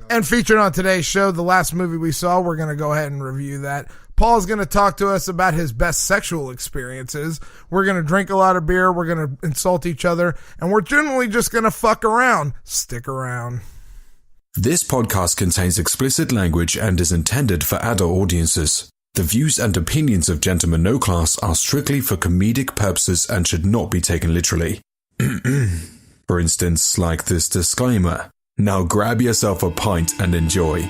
And featured on today's show, the last movie we saw, we're going to go ahead and review that. Paul's going to talk to us about his best sexual experiences. We're going to drink a lot of beer. We're going to insult each other. And we're generally just going to fuck around. Stick around. This podcast contains explicit language and is intended for adult audiences. The views and opinions of Gentlemen No Class are strictly for comedic purposes and should not be taken literally. For instance, like this disclaimer. Now grab yourself a pint and enjoy.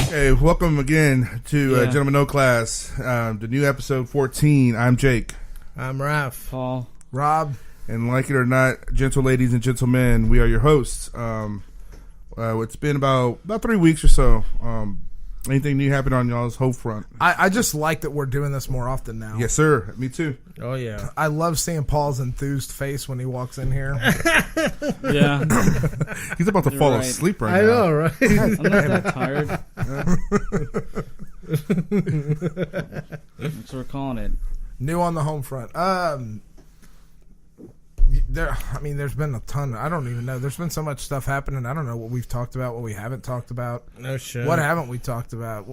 Hey, welcome again to Gentlemen No Class, the new episode 14. I'm Jake. I'm Raph. Paul. Rob. And like it or not, gentle ladies and gentlemen, we are your hosts. It's been about 3 weeks or so. Anything new happened on y'all's whole front? I just like that we're doing this more often now. Yes, sir. Me too. Oh, yeah. I love seeing Paul's enthused face when he walks in here. Yeah. He's about to fall right. asleep right I now. know, right? I'm not that tired. That's what we're calling it. New on the home front. There's been a ton. I don't even know. There's been so much stuff happening. I don't know what we've talked about, what we haven't talked about. No shit. What haven't we talked about?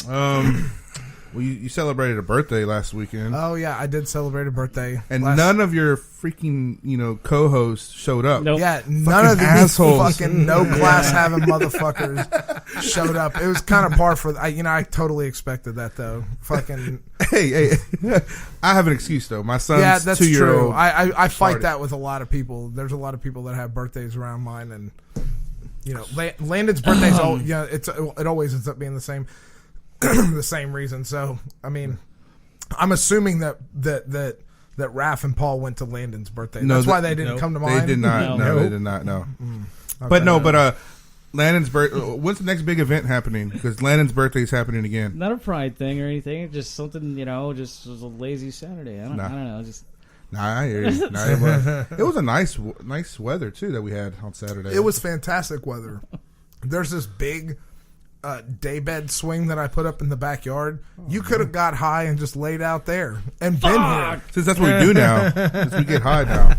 Well, you celebrated a birthday last weekend. Oh, yeah, I did celebrate a birthday. And none of your freaking, co-hosts showed up. Nope. Yeah, none of these assholes. fucking no class having motherfuckers showed up. It was kind of par for. I totally expected that though. Fucking. Hey, I have an excuse though. My son's Yeah, that's 2-year-old. true. I fight party. that with a lot of people. There's a lot of people that have birthdays around mine, and Landon's birthday's all. Yeah, it always ends up being the same. The same reason. So, I mean, I'm assuming that Raph and Paul went to Landon's birthday. That's why they didn't come to mine. They did not. No, they did not. No. Okay. But Landon's birthday. When's the next big event happening? Because Landon's birthday is happening again. Not a pride thing or anything. Just something, just was a lazy Saturday. I don't know. Just Nah, I hear you. It was a nice weather too that we had on Saturday. It was fantastic weather. There's this big daybed swing that I put up in the backyard. You could have got high and just laid out there and been here. Since that's what we do now. Since we get high now.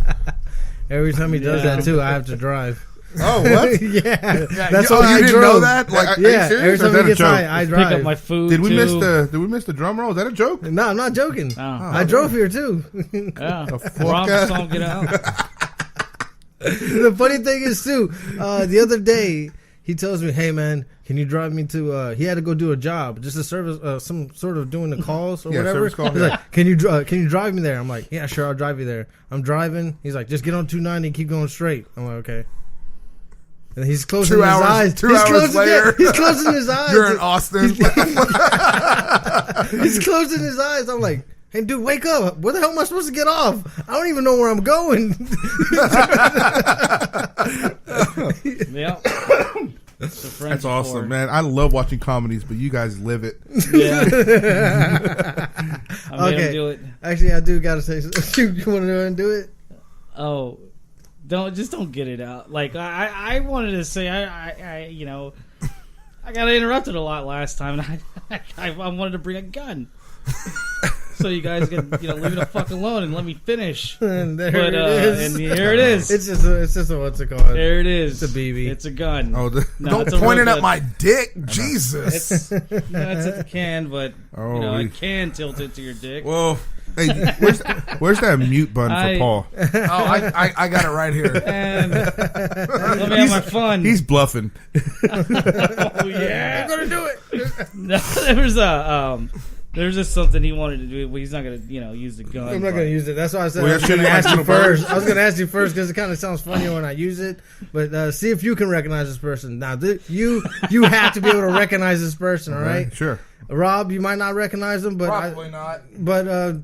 Every time he does that, too, I have to drive. Oh, what? Yeah. Yeah, That's you why I didn't drove. know that? Like, Yeah, are you serious? every Or is time that he a gets joke? high, I pick drive. up my food. Did we too. miss the drum roll? Is that a joke? No, I'm not joking. Oh. I drove here, too. Yeah. fuck Rob out. saw him get out. The funny thing is, too, the other day, he tells me, hey, man, can you drive me to, he had to go do a job, just a service, some sort of doing the calls or Yeah, whatever. service call, He's yeah. like, can you drive me there? I'm like, yeah, sure, I'll drive you there. I'm driving. He's like, just get on 290 and keep going straight. I'm like, okay. And he's closing his eyes. Two hours later. He's closing his eyes. You're in Austin. He's closing his eyes. I'm like, hey, dude, wake up. Where the hell am I supposed to get off? I don't even know where I'm going. Yeah. That's awesome, man. I love watching comedies, but you guys live it. Yeah. I made him do it. Actually, I do got to say something. You want to know and do it? Oh, don't get it out. Like I wanted to say I got interrupted a lot last time, and I wanted to bring a gun. So you guys can leave it the fuck alone and let me finish. And there it is. And here it is. It's just a what's it called? There it is. It's a BB. It's a gun. Oh, Don't point it at my dick. Jesus. It's at the can, but I can tilt it to your dick. well, hey, where's that mute button for Paul? Oh, I got it right here. And let me have my fun. He's bluffing. Oh yeah, I'm gonna do it. No, there's just something he wanted to do, but he's not gonna use the gun. I'm not gonna use it. That's why I said Well, I was gonna shouldn't ask like you little birds. first. I was gonna ask you first because it kind of sounds funnier when I use it. But see if you can recognize this person. Now, you have to be able to recognize this person. All right. Sure. Rob, you might not recognize him, but Probably not. But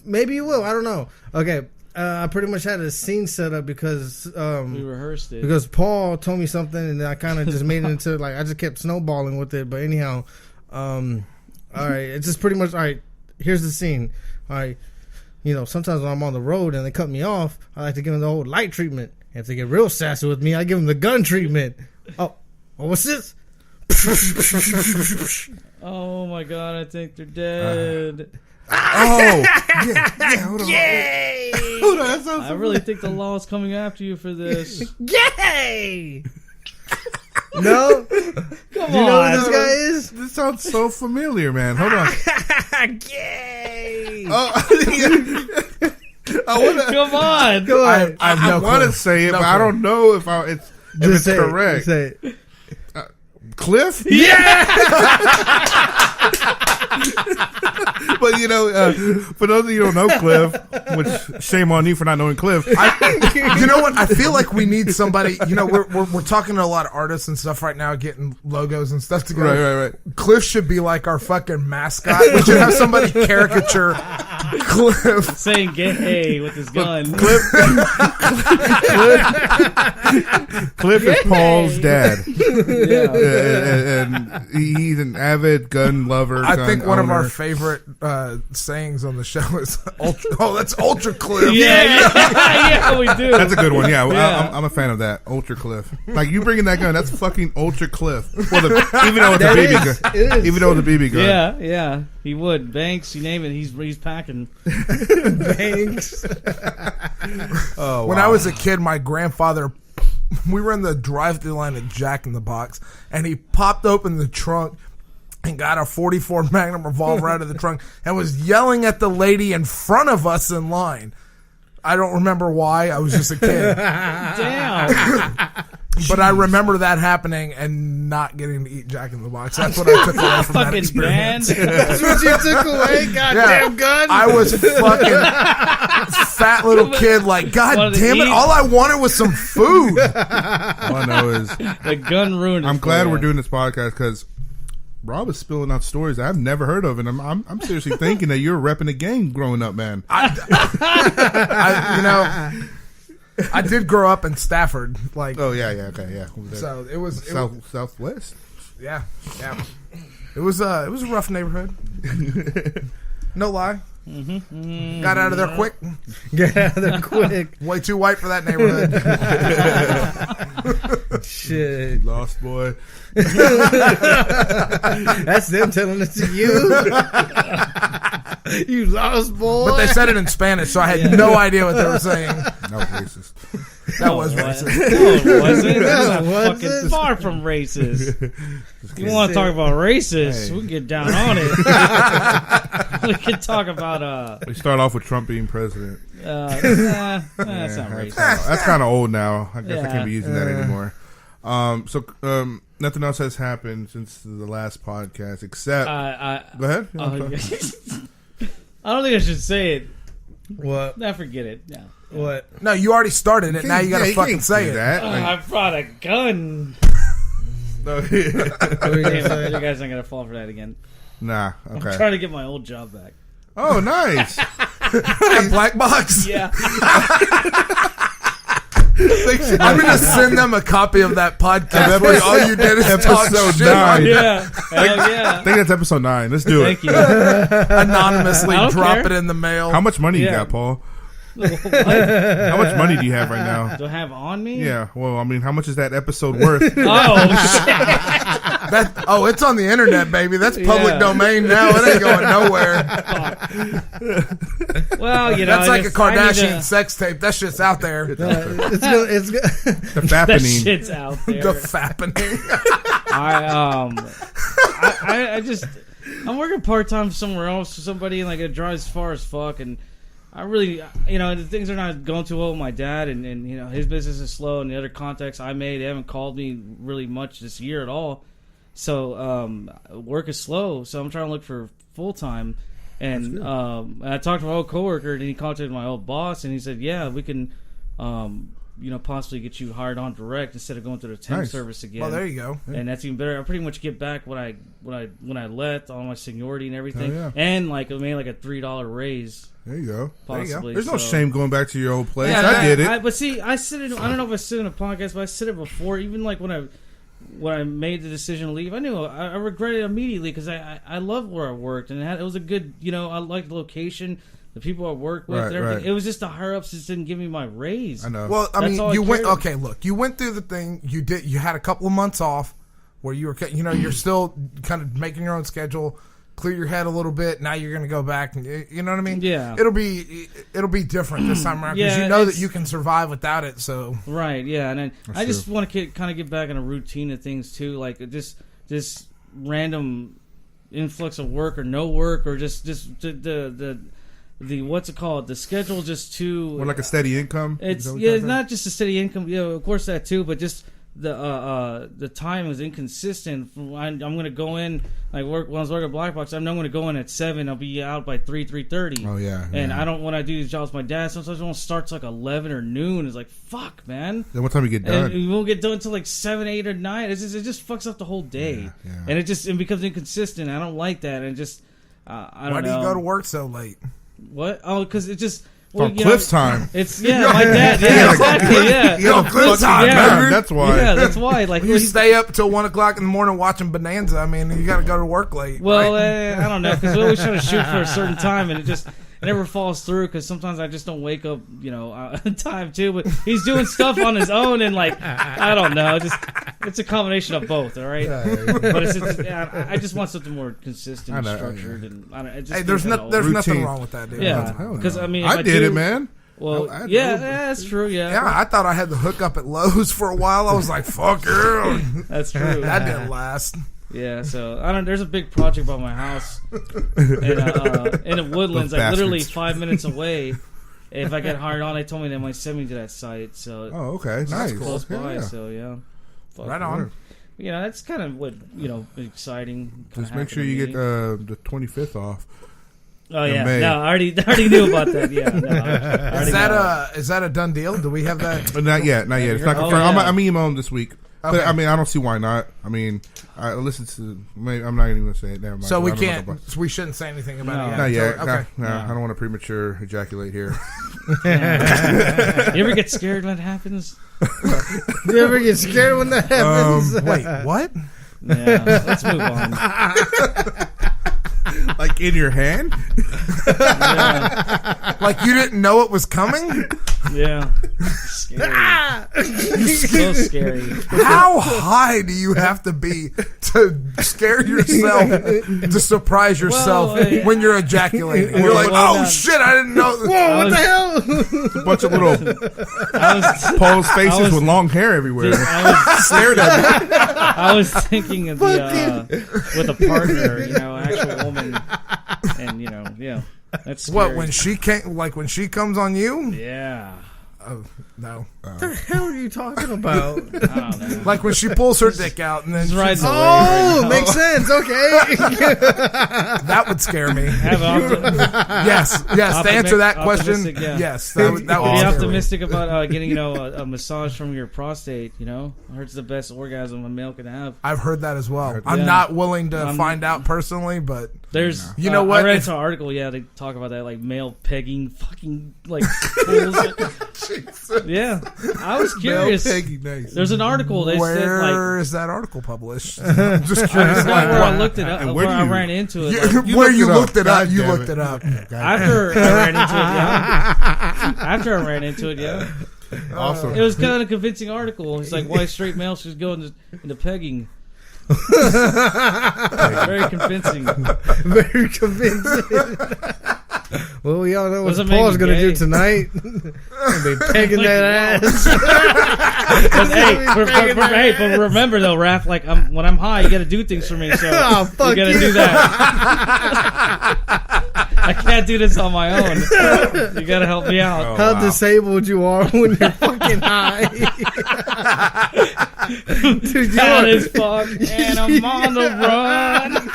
maybe you will. I don't know. Okay. I pretty much had a scene set up because we rehearsed it. Because Paul told me something and I kind of just made it into I just kept snowballing with it. But anyhow, all right, it's just pretty much all right. Here's the scene. All right, sometimes when I'm on the road and they cut me off, I like to give them the whole light treatment. And if they get real sassy with me, I give them the gun treatment. Oh, Oh, what's this? Oh my god, I think they're dead. Oh, yeah, hold on. Yay! Hold on, that sounds I really think the law is coming after you for this. Yay! No? Come Do you know on. who this guy is? This sounds so familiar, man. Hold on. Yay! Oh, I want to. Come on. Go on. I have no want to clue. say it, No but I clue. don't know if if it's say correct. It. Say it. Cliff? Yeah. But for those of you who don't know Cliff, which shame on you for not knowing Cliff. You know what? I feel like we need somebody. We're talking to a lot of artists and stuff right now, getting logos and stuff together. Right. Cliff should be like our fucking mascot. We should have somebody caricature Cliff. Saying gay with his gun. Cliff is Paul's dad, Yeah. and he's an avid gun lover. I gun think one of our owner. favorite sayings on the show is "Ultra." Oh, that's Ultra Cliff. Yeah, we do. That's a good one. Yeah, Yeah. I'm a fan of that. Ultra Cliff. Like you bringing that gun, that's fucking Ultra Cliff. Well, even though it's a That BB is. gun, It is. even though it's a BB gun. Yeah. He would. Banks, you name it, he's packing. Thanks. Oh, When wow. I was a kid, my grandfather, we were in the drive-thru line at Jack in the Box, and he popped open the trunk and got a 44 Magnum revolver out of the trunk and was yelling at the lady in front of us in line. I don't remember why. I was just a kid. Damn. But I remember that happening and not getting to eat Jack in the Box. That's what I took away from that Fucking experience. band. That's what you took away? Goddamn gun. I was a fucking fat little kid. Like, God Wanted to damn it! eat. All I wanted was some food. All I know is The gun ruined it. I'm for glad you. we're doing this podcast because Rob is spilling out stories I've never heard of, and I'm seriously thinking that you're repping the game growing up, man. I did grow up in Stafford. Like, Oh yeah, okay, yeah. so it was Southwest. yeah. It was a rough neighborhood. No lie. Got out of there quick. Get out of there quick. Way too white for that neighborhood. Shit. Lost boy. That's them telling it to you. You lost boy. But they said it in Spanish, so I had no idea what they were saying. That was racist. That was What? racist. No, it wasn't. That's not wasn't. fucking far from racist. You want to talk about racist? Hey. We can get down on it. We can talk about We start off with Trump being president. that's not racist. That's kind of old now. I guess I Yeah. can't be using that anymore. Nothing else has happened since the last podcast except. Go ahead. I don't think I should say it. What? Nah, forget it. No. What? No, you already started it. Now you gotta fucking say it. That. I brought a gun. No, What were you gonna Damn, say? you guys aren't gonna fall for that again. nah. I'm Okay. trying to get my old job back. Oh, nice. At Black Box. Yeah. I'm gonna send them a copy of that podcast where all you did is talk Episode shit 9. Yeah. Hell I yeah. think that's episode 9. Let's do it. Thank you. anonymously I don't drop care. it in the mail. How much money you Yeah. got, Paul? What? How much money do you have right now? Do I have on me? Yeah. Well, I mean, how much is that episode worth? Oh shit. It's on the internet, baby. That's public Yeah. domain now. It ain't going nowhere. Well, you know, That's I like a just- I need Kardashian to- sex tape. That shit's out there. It's good. It's good. The That fappening. shit's out there. The fappening. I just I'm working part time somewhere else for somebody, and like it drives far as fuck, and I really, the things are not going too well with my dad, and his business is slow, and the other contacts I made, they haven't called me really much this year at all. So work is slow, so I'm trying to look for full time. And I talked to my old coworker, and he contacted my old boss, and he said, "Yeah, we can, possibly get you hired on direct instead of going through the temp Nice. service again." Well, there you go. And that's even better. I pretty much get back when I left, all my seniority and everything, Oh, yeah. and like I made like a $3 raise. There you go. Possibly. There's no so- shame going back to your old place. Yeah, I get it. But see, I don't know if I said it in a podcast, but I said it before. Even like when I made the decision to leave, I knew I regretted it immediately because I loved where I worked, and it was a good, I liked the location, the people I worked with, Right, and everything. right. It was just the higher ups just didn't give me my raise. I know. Well, I That's mean, all I you went. cared. Okay, look, you went through the thing. You had a couple of months off. where you were, you're still kind of making your own schedule, clear your head a little bit. Now you're going to go back, and you know what I mean? Yeah. It'll be different this time around because that you can survive without it. So right, yeah, and then I just want to kind of get back in a routine of things too, like this random influx of work or no work or just the what's it called? The schedule just too like a steady income. It's not just a steady income. Of course that too, but just the time is inconsistent. I'm going to go in when I was working at Black Box. I'm not going to go in at 7. I'll be out by 3:30. Oh yeah. And I don't when I do these jobs. My dad sometimes won't start till like 11 or noon. It's like fuck, man. Then what time you get done? And we won't get done until like 7, 8, or 9. It just fucks up the whole day. Yeah. And it becomes inconsistent. I don't like that. And just I don't know. Why do you go to work so late? What? Oh, because it just. On Cliff's time. It's my dad. Yeah, exactly. Yeah. You know, Cliff's time. Yeah. That's why. Yeah, that's why. Like you stay up till 1 o'clock in the morning watching Bonanza. I mean, you got to go to work late. Well, right? I don't know because we always try to shoot for a certain time, and it never falls through because sometimes I just don't wake up, on time too. But he's doing stuff on his own, and like I don't know, it's a combination of both. All right, but I just want something more consistent, and structured, and there's nothing wrong with that, dude. Yeah, because I mean, I did it, man. Well, that's true. Yeah, I thought I had the hookup at Lowe's for a while. I was like, "Fuck yeah." That's true. That didn't last. Yeah, so I don't. There's a big project by my house in the Woodlands, like literally 5 minutes away. If I get hired on, they told me they might send me to that site. So okay, nice, close by. So yeah, right on. That's kind of what exciting. Just make sure you get the 25th off. Oh yeah, no, I already knew about that. Yeah, no, is that a done deal? Do we have that? Not yet. It's not confirmed. I'm emailing them this week. Okay. But I mean, I don't see why not. I mean, I listened to. I'm not even going to say it. Never mind. So we can't. We shouldn't say anything about it. Not yet. Okay. No, I don't want to premature ejaculate here. You ever get scared when that happens? You ever get scared when that happens? Wait, what? Yeah, let's move on. Like in your hand? Yeah. Like you didn't know it was coming? Yeah. Scary. So scary. How high do you have to be to scare yourself, to surprise yourself when you're ejaculating? You're like, oh shit, I didn't know. Whoa, what the hell? A bunch of little Paul's faces with long hair everywhere. Dude, Stared at me. I was thinking of with a partner, actual woman, and yeah, that's scary. What when she comes on you? Yeah. Oh no! What the hell are you talking about? I don't know. Like when she pulls her dick out and then right. Makes sense. Okay, that would scare me. Yes. To answer that question, yes, that would be optimistic about getting a massage from your prostate. It's the best orgasm a male can have. I've heard that as well. I'm not willing to find out personally, but there's what? I read an article. Yeah, they talk about that, like male pegging, fucking like pulls. Yeah, I was curious. Nice. There's an article. Where is that article published? I'm just curious. Where I looked it up. Where I ran into it. Where you looked it up? You looked it up. After I ran into it, yeah. After I ran into it, yeah. Awesome. It was kind of a convincing article. It's like why straight males should go into pegging. Very convincing. Very convincing. Well, we all know what Doesn't Paul's make going to me do tonight. He'll be pegging that ass. But remember though, Raph, like when I'm high, you got to do things for me. So oh, fuck you got to do that. I can't do this on my own. You got to help me out. Oh, How disabled you are when you're fucking high. Dude, That is fuck, and I'm on the run.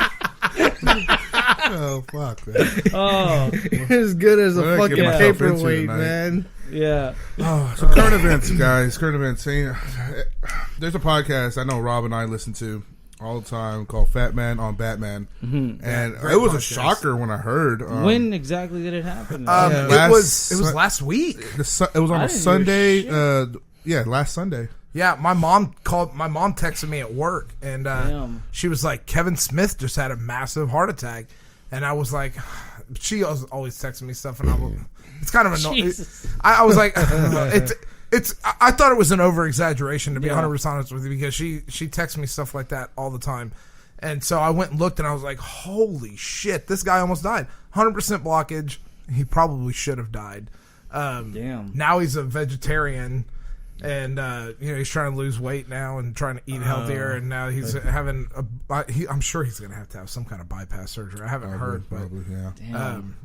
Oh fuck, man. Oh, as good as a What did I fucking get myself into paperweight, tonight? man. yeah. Oh, so current events, guys. Current events. There's a podcast I know Rob and I listen to all the time called Fat Man on Batman, and it was a shocker when I heard. When exactly did it happen? It was last week. It was on a Sunday. Last Sunday. Yeah, my mom texted me at work, and she was like, Kevin Smith just had a massive heart attack. And I was like, she always texting me stuff, and it's kind of annoying. I was like, I thought it was an over exaggeration, to be 100% honest with you, because she texts me stuff like that all the time. And so I went and looked, and I was like, holy shit, this guy almost died. 100% blockage. He probably should have died. Damn. Now he's a vegetarian, and he's trying to lose weight now and trying to eat healthier, and now he's having I'm sure he's going to have some kind of bypass surgery. I haven't heard, but Damn.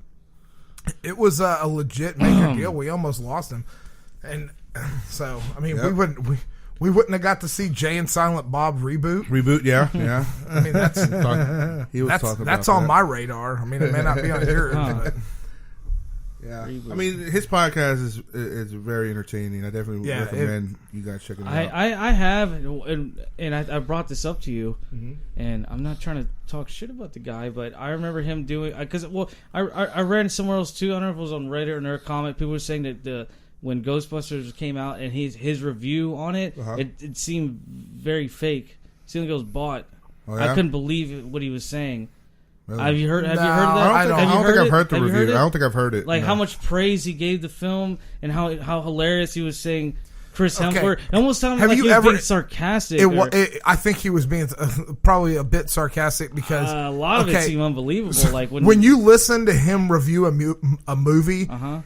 it was a legit major deal. We almost lost him, and so I mean, we wouldn't have got to see Jay and Silent Bob reboot. Yeah. I mean, that's on my radar. I mean, it may not be on yours, but yeah. I mean, his podcast is very entertaining. I definitely recommend you guys check it out. I have, and I brought this up to you, and I'm not trying to talk shit about the guy, but I remember him doing, because I read somewhere else too. I don't know if it was on Reddit or in a comment. People were saying that when Ghostbusters came out and his review on it, it seemed very fake. It seemed like it was bought. Oh, yeah? I couldn't believe what he was saying. Really? Have you heard? Have No, you heard that? I don't think I've heard the Have you review. heard it? I don't think I've heard it. Like no. how much praise he gave the film and how hilarious he was saying Chris Hemsworth. Okay. It almost sounded Have like you he was ever- being sarcastic. I think he was being probably a bit sarcastic because a lot of it seemed unbelievable. Like when you listen to him review a movie, Uh-huh.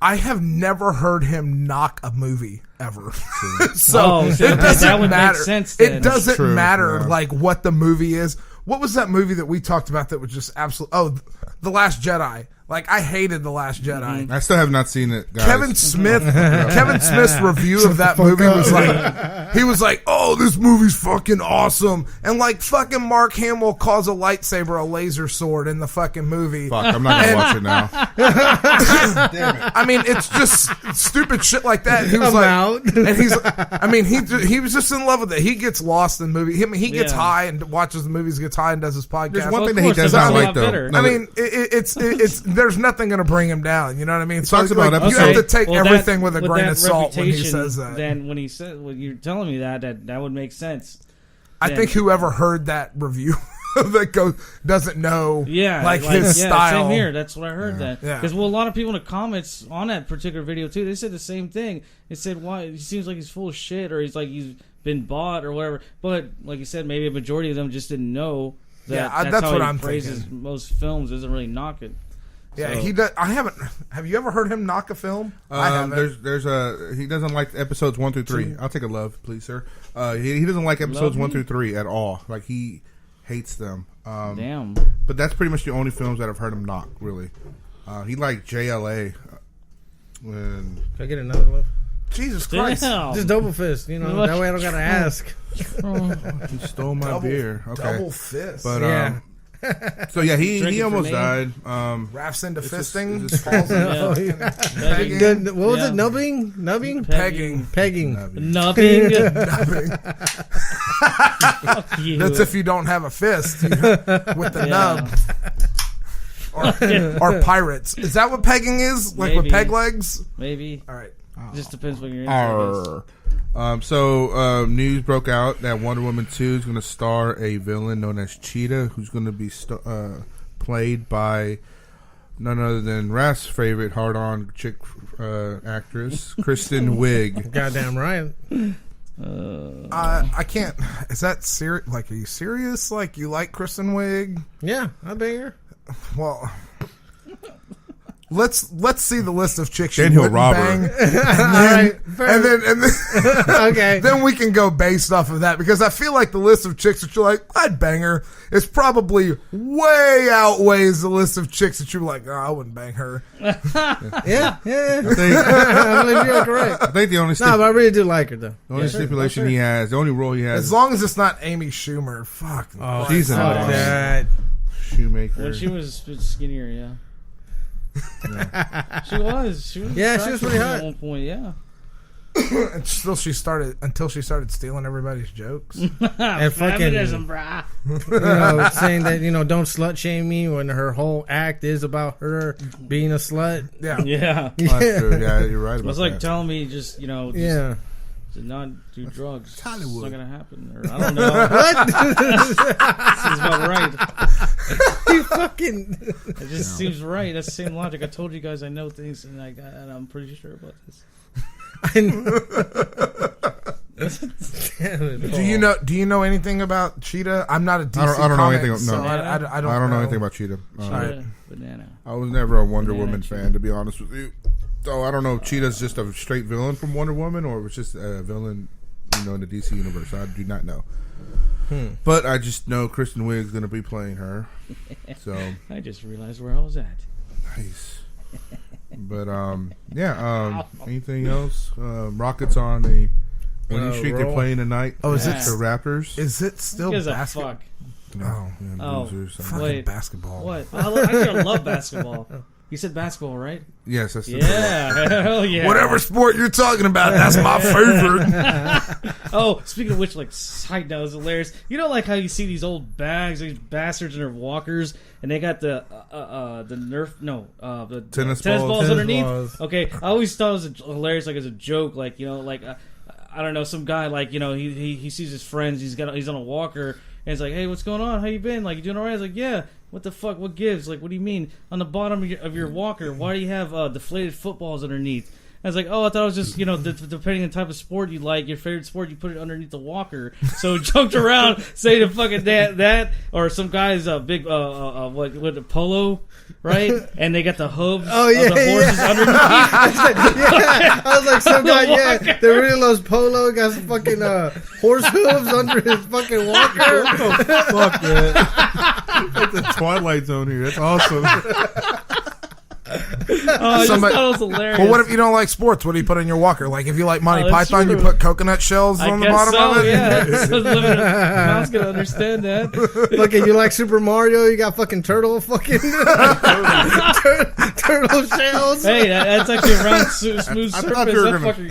I have never heard him knock a movie ever. Oh, it so that doesn't would make matter. sense then. It doesn't true, matter yeah. like what the movie is. What was that movie that we talked about that was just absolute? Oh, The Last Jedi. Like, I hated The Last Jedi. I still have not seen it, guys. Kevin Smith's review of that movie was like, he was like, "Oh, this movie's fucking awesome," and like fucking Mark Hamill calls a lightsaber a laser sword in the fucking movie. Fuck, I'm not gonna watch it now. Damn it. I mean, it's just stupid shit like that. And he was I'm like, out. and he's, I mean, he was just in love with it. He gets lost in the movie. He gets Yeah. high and watches the movies, gets high and does his podcast. There's one Of thing that he course, does that's not a lot like, though. better. No, I mean, it's there's nothing going to bring him down. You know what I mean? So talks about like, you episode- have to take Well, everything with a grain that of salt when he reputation, says that. Then when he said, "Well, you're telling me that would make sense." I think whoever heard that review that doesn't know, like his style. Same here. That's what I heard. Yeah. Because a lot of people in the comments on that particular video too, they said the same thing. They said, "Why he seems like he's full of shit, or he's been bought, or whatever." But like you said, maybe a majority of them just didn't know that. Yeah, that's that's how what he I'm praises thinking. most films. Doesn't really knock it. Yeah, So- he does. I haven't. Have you ever heard him knock a film? I haven't. There's he doesn't like episodes 1 through 3. I'll take a love, please, sir. He doesn't like episodes 1 through 3 at all. Like, he hates them. Damn. But that's pretty much the only films that I've heard him knock. Really, he liked JLA. And Can I get another love? Jesus Christ! Damn. Just double fist, you know. That way I don't gotta ask. he stole my beer. Okay, Double fist. but Yeah. so yeah, he Drinking for almost me. died. Rafts into it's just- fisting, it's just- falls into Oh, fucking yeah. pegging. Good. What was Yeah. it? Nubbing? Pegging. Pegging. Nubbing. Fuck you. That's if you don't have a fist with the nub. Or pirates. Is that what pegging is? Like with Maybe. peg legs? Maybe. All right. Just depends what you're into. I guess. So news broke out that Wonder Woman 2 is going to star a villain known as Cheetah, who's going to be played by none other than Raf's favorite hard-on chick actress, Kristen Wiig. Goddamn right. I can't. Is that serious? Like, are you serious? Like, you like Kristen Wiig? Yeah, I bang her. Well, let's see the list of chicks Then you he'll wouldn't rob her. bang, Alright, and then Okay. then we can go based off of that, because I feel like the list of chicks that you're like, I'd bang her, is probably way outweighs the list of chicks that you're like, oh, I wouldn't bang her. Yeah. I I believe you're correct. think the only, No, but I really do like her though. stipulation he has, the only rule he has, As long as it's not Amy Schumer. Fuck. Oh, she's an fuck ass. that. Shoemaker. When she was skinnier, yeah. She was. Yeah, she was pretty hot. At one point, yeah. Until she started stealing everybody's jokes. And fucking, Feminism, brah. saying that, don't slut shame me when her whole act is about her being a slut. Yeah. Yeah. That's true. Yeah, you're right about It's like that. telling me just Yeah. to not do drugs. It's Hollywood. not gonna happen. Or I don't know. Seems about right. You fucking. It just seems right. That's the same logic. I told you guys I know things, and I'm pretty sure about this. Do you know anything about Cheetah? I'm not a DC. I don't know comic, anything. so No, I don't know anything about Cheetah. Cheetah, banana. I was never a Wonder Banana Woman Cheetah. fan, to be honest with you. So I don't know if Cheetah's just a straight villain from Wonder Woman, or it was just a villain, in the DC universe. I do not know. But I just know Kristen Wiig's going to be playing her. So I just realized where I was at. nice. But anything else? Rockets on a winning streak. They're roll. playing tonight. Oh, is it- the Raptors? Is it still Who gives a basketball? fuck? Oh, Losers. fucking Wait. basketball. What? I love basketball. You said basketball, right? Yes, that's the Yeah, hell yeah. Whatever sport you're talking about, that's my favorite. Oh, speaking of which, like, side note, it's hilarious. You know, like how you see these old bags, these bastards in their walkers, and they got the Tennis balls balls. underneath. Tennis balls. Okay, I always thought it was hilarious, like as a joke, like I don't know, some guy like he sees his friends, he's on a walker, and it's like, hey, what's going on? How you been? Like, you doing all right? I was like, yeah. What the fuck? What gives? Like, what do you mean? On the bottom of your walker, why do you have deflated footballs underneath? I was like, oh, I thought it was just, depending on the type of sport you like, your favorite sport, you put it underneath the walker. So joked around saying to fucking that, or some guy's big, what, polo, right? And they got the hooves Oh, of yeah, the horses underneath. Yeah, I was like, some guy, The yeah, they really loves polo, got some fucking horse hooves under his fucking walker. Fuck, man. That's the Twilight Zone here. That's awesome. I just Somebody- thought it was hilarious. Well, what if you don't like sports? What do you put in your walker? Like, if you like Monty Oh, that's Python, you true. put coconut shells I on the guess bottom so, of it? yeah. So Mouse gonna understand that. Fucking, you like Super Mario? You got fucking turtle fucking turtle shells. Hey, that's actually a round, smooth I surface. thought you were That gonna- fucking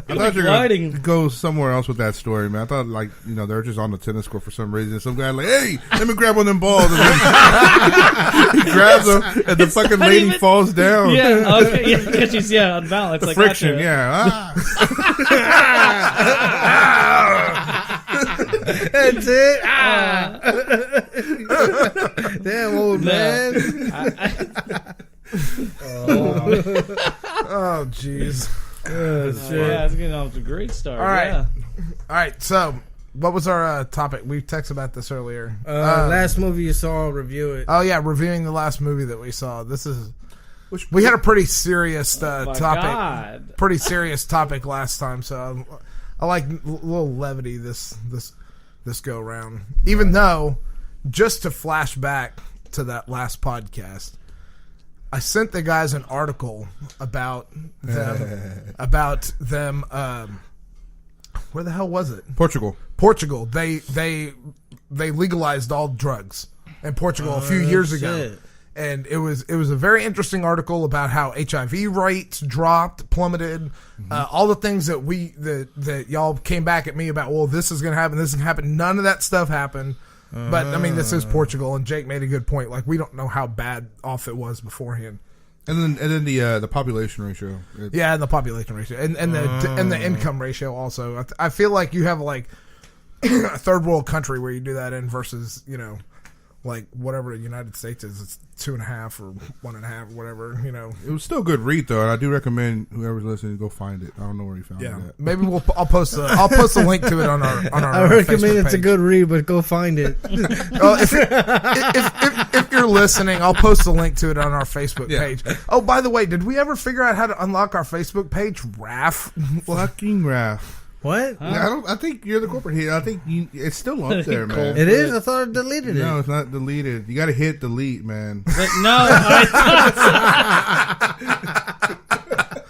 I thought you were gliding. going to go somewhere else with that story, man. I thought, like, they're just on the tennis court for some reason. Some guy like, hey, let me grab one of them balls. And he grabs them, and the fucking not lady even- falls down. Yeah, okay, yeah, because she's unbalanced. The Like friction, gotcha. yeah. That's it. Ah. Damn old man. Oh, jeez. Yeah, it's getting off to a great start. All right. Yeah. All right, so what was our topic? We texted about this earlier. Last movie you saw, review it. Oh, yeah, reviewing the last movie that we saw. We had a pretty serious My topic. God. Pretty serious topic last time, so I like a little levity this go round. Even though, just to flash back to that last podcast, I sent the guys an article about them. Where the hell was it? Portugal. They legalized all drugs in Portugal a few years ago. shit. And it was a very interesting article about how HIV rates dropped, plummeted, all the things that y'all came back at me about. Well, this is going to happen. This is going to happen. None of that stuff happened. But I mean, this is Portugal, and Jake made a good point. Like, we don't know how bad off it was beforehand. And then the population ratio. Yeah, and the population ratio, and the income ratio also. I feel like you have like a third world country where you do that in versus like whatever the United States is. It's 2.5 or 1.5 or whatever. It was still a good read, though, and I do recommend whoever's listening go find it. I don't know where you found it at. Maybe I'll post a link to it on our I recommend Facebook it's a page. good read, but go find it. Well, if you're listening, I'll post a link to it on our Facebook page. Oh, by the way, did we ever figure out how to unlock our Facebook page? Raph? Fucking Raph. What? Yeah, I think you're the corporate here. I think it's still up there, man. It is? I thought I deleted it. No, it's not deleted. You got to hit delete, man. But no,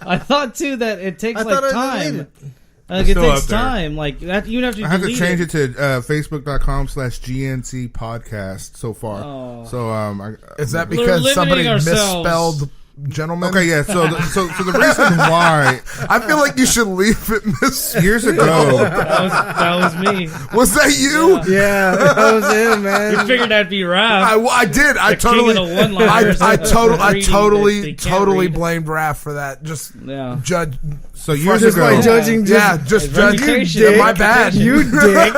I thought too that it takes I thought like I time. deleted it. Like it still takes up there. time. Like that, you have to. I have to delete change it to facebook.com/GNC podcast so far. Oh. So Is that We're because limiting somebody ourselves. misspelled gentlemen. Okay, yeah. So the reason why I feel like you should leave it, Miss. years ago, That was me. Was that you? Yeah, that was him, man. You figured that'd be Raph. I did. I The king of totally. the one-liners I of reading that they can't totally read. blamed Raph for that. Just Yeah. judge. so years Just by ago, judging, Yeah, just judge. reputation. Yeah, my bad. you dick.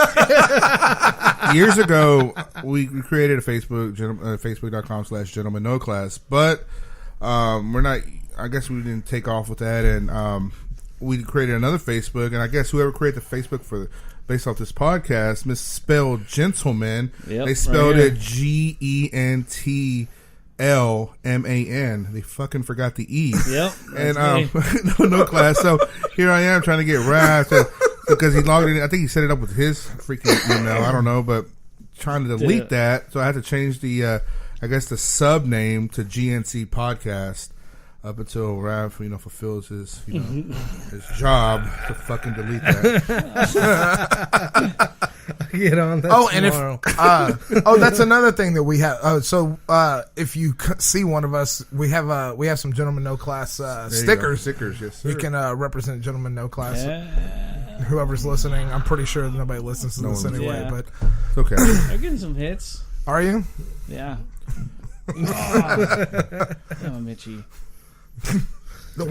years ago, we created a Facebook, facebook.com/gentleman no class, but we're not. I guess we didn't take off with that, and we created another Facebook, and I guess whoever created the Facebook for based off this podcast misspelled gentleman. Yep, They spelled right it GENTLMAN. They fucking forgot the E. Yep. And that's me. no class. So here I am trying to get Raph because he logged in. I think he set it up with his freaking email. I don't know, but trying to delete that. So I had to change the I guess the sub name to GNC podcast up until Raph, fulfills his his job to fucking delete that. Get on that And tomorrow. if that's another thing that we have. So if you see one of us, we have some Gentleman No Class There you go. stickers. Stickers, yes, sir. You can represent Gentleman No Class. Yeah. Whoever's listening, I'm pretty sure nobody listens to No this one- anyway. Yeah. But It's okay. I'm getting some hits. are you? Yeah. I'm itchy. The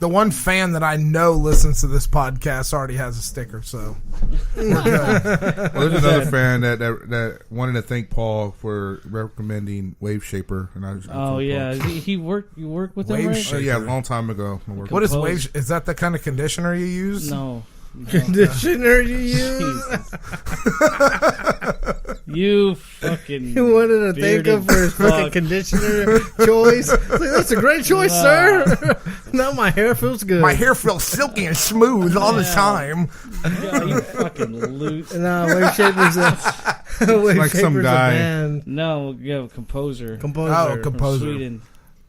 one fan that I know listens to this podcast already has a sticker, so we're good. Well, there's another fan that wanted to thank Paul for recommending Wave Shaper, and I just Oh yeah, he worked. You work with him, Wave right? Shaper. yeah, a long time ago. I worked What with is Compose. wave? Is that the kind of conditioner you use? No. Conditioner you use? Jesus. You fucking. You wanted to thank him for his fucking fuck. conditioner choice. It's like, that's a great choice, sir. Now my hair feels good. My hair feels silky and smooth all the Yeah. time. Yeah, you fucking loot. No, Wave Shaper's a Wave like some Shaper's guy. a band. No, yeah, composer. Composer. Oh, From composer. Sweden.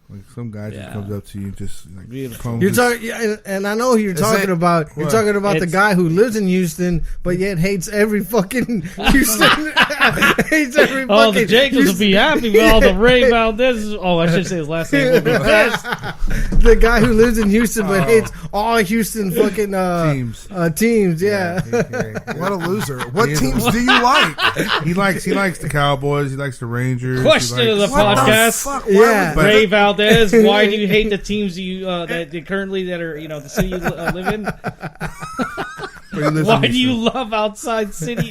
Like some guy just Yeah. comes up to you, just like Beautiful. combs You're his- talking, yeah, and I know who you're talking it- about. You're What? talking about the It's- guy who lives in Houston, but yet hates every fucking Houston. Hates every Oh, fucking the Jacobs will be happy with all the rave out this. Oh, I should say his last name will be pissed. The guy who lives in Houston but hates all Houston fucking Teams. Teams, yeah. What a loser! What Yeah. teams do you like? He likes the Cowboys. He likes the Rangers. Question he of the likes, What the podcast. fuck? Yeah. But- Ray Valdez, why do you hate the teams you that currently that are the city you live in? He lives in Why do Houston. you love outside city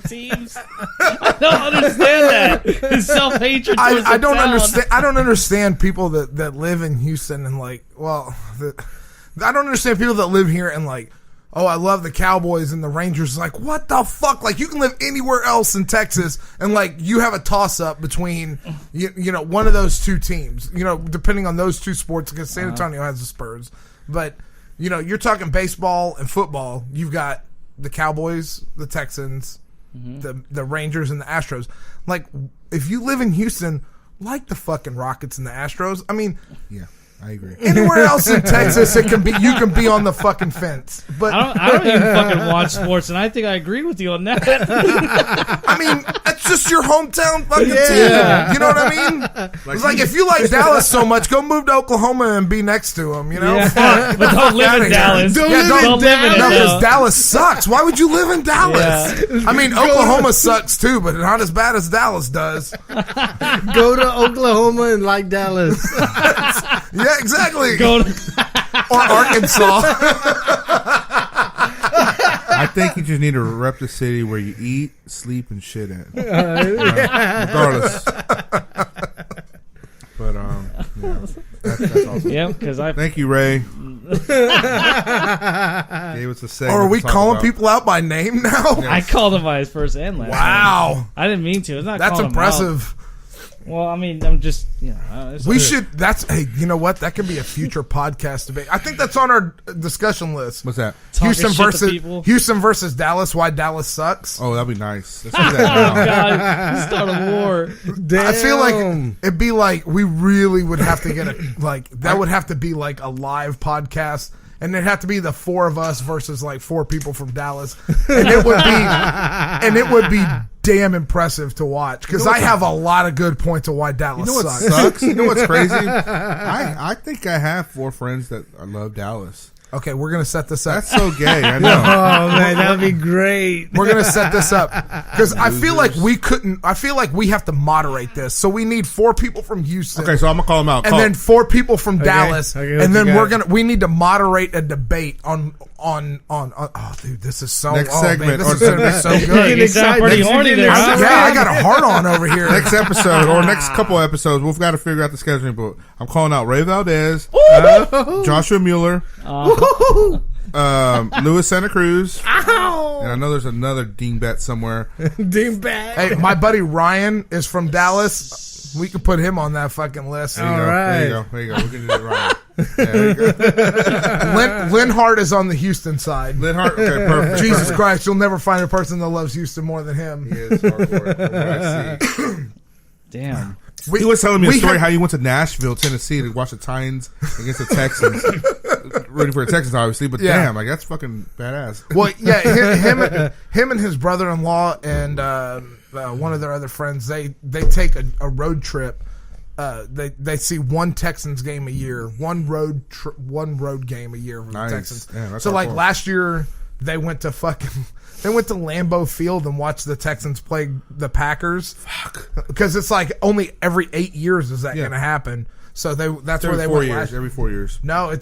teams? I don't understand that. His self hatred. I don't understand. I don't understand people that live in Houston and I don't understand people that live here and like, oh, I love the Cowboys and the Rangers. Like, what the fuck? Like, you can live anywhere else in Texas and like you have a toss up between one of those two teams. Depending on those two sports, because San Antonio has the Spurs, but you're talking baseball and football. You've got the Cowboys, the Texans, the Rangers, and the Astros. Like, if you live in Houston, like the fucking Rockets and the Astros. I mean, Yeah, I agree. anywhere else in Texas, you can be on the fucking fence. But I don't even fucking watch sports, and I think I agree with you on that. I mean, that's just your hometown fucking Yeah. team. You know what I mean? It's like if you like Dallas so much, go move to Oklahoma and be next to them. Yeah. Fuck. But don't live outta in here. Dallas. Don't Yeah, live don't- in live in it. No, No. because Dallas sucks. Why would you live in Dallas? Yeah. I mean, Oklahoma sucks too, but not as bad as Dallas does. Go to Oklahoma and like Dallas. Yeah, exactly. Go to, Or Arkansas. I think you just need to rep the city where you eat, sleep, and shit at. Regardless. But that's awesome. yeah, because I Thank you, Ray. Gave us a segment. Or are we to talk calling about. people out by name now? I called him by his first and last. name. Wow. I didn't mean to. It's not. That's calling him out. impressive. Well, I mean, I'm just We should. Hey, you know what? That could be a future podcast debate. I think that's on our discussion list. What's that? Talking Houston shit to versus people. Houston versus Dallas. Why Dallas sucks? Oh, that'd be nice. Let's do Oh that now. God! Start a war. Damn. I feel like it'd be like we really would have to get that would have to be like a live podcast, and it'd have to be the four of us versus like four people from Dallas, and it would be damn impressive to watch because I have a lot of good points of why Dallas sucks. You know what's crazy? I think I have 4 friends that I love Dallas. Okay, we're gonna set this up. That's so gay. I know. Oh man, that'd be great. We're gonna set this up because I feel like we couldn't. I feel like we have to moderate this, so we need 4 people from Houston. Okay, so I'm gonna call them out. And then 4 people from Dallas, Okay, and then we need to moderate a debate on. Oh, dude, this is so. Next Man, segment, this is gonna be so good. You sound pretty horny there. Huh? Yeah, I got a heart on over here. Next episode or next couple episodes, we've got to figure out the scheduling. But I'm calling out Ray Valdez, Joshua Mueller, Luis Santa Cruz, and I know there's another dingbat somewhere. Dingbat. Hey, my buddy Ryan is from Dallas. We can put him on that fucking list. There you go. right. There you go. There you go. We're gonna do it right. There you go. Lynn Hart is on the Houston side. Lynn Hart. Okay, perfect. Jesus Christ, you'll never find a person that loves Houston more than him. He is hardcore. From what I see. Damn. He was telling me a story how he went to Nashville, Tennessee to watch the Titans against the Texans. Rooting for the Texans, obviously, but damn, like that's fucking badass. Well, yeah, him and his brother-in-law and one of their other friends, they take a road trip. They see one Texans game a year, one road game a year for the Texans. Yeah, so like last year, they went to Lambeau Field and watched the Texans play the Packers. Fuck, because it's like only every 8 years is that going to happen. So that's where they went last year. Every 4 years. No,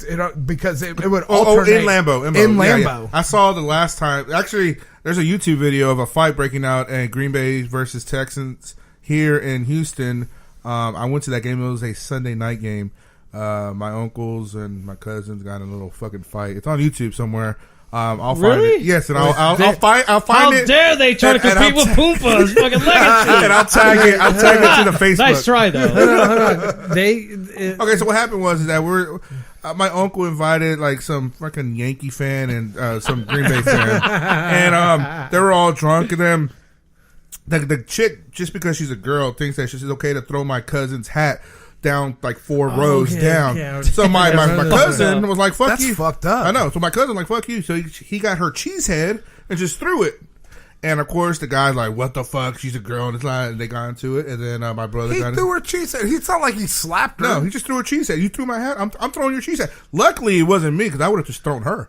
because it would alternate. In Lambeau. In Lambeau. Yeah. I saw the last time. Actually, there's a YouTube video of a fight breaking out in Green Bay versus Texans here in Houston. I went to that game. It was a Sunday night game. My uncles and my cousins got in a little fucking fight. It's on YouTube somewhere. I'll find it. Yes, and I'll find it. How dare they try to compete with Pumbaa's fucking legacy? And I'll tag it to the Facebook. Nice try, though. Okay, so what happened was that my uncle invited like some fucking Yankee fan and some Green Bay fan, and they were all drunk, and then the chick, just because she's a girl, thinks that she's okay to throw my cousin's hat down like 4 rows down. Okay. So my cousin was like, fuck you. That's fucked up. I know. So my cousin was like, fuck you. So he got her cheese head and just threw it. And of course the guy's like, what the fuck? She's a girl. And they got into it. And then my brother got threw her cheese head. It's not like he slapped her. No, he just threw her cheese head. You threw my hat. I'm throwing your cheese head. Luckily it wasn't me because I would have just thrown her.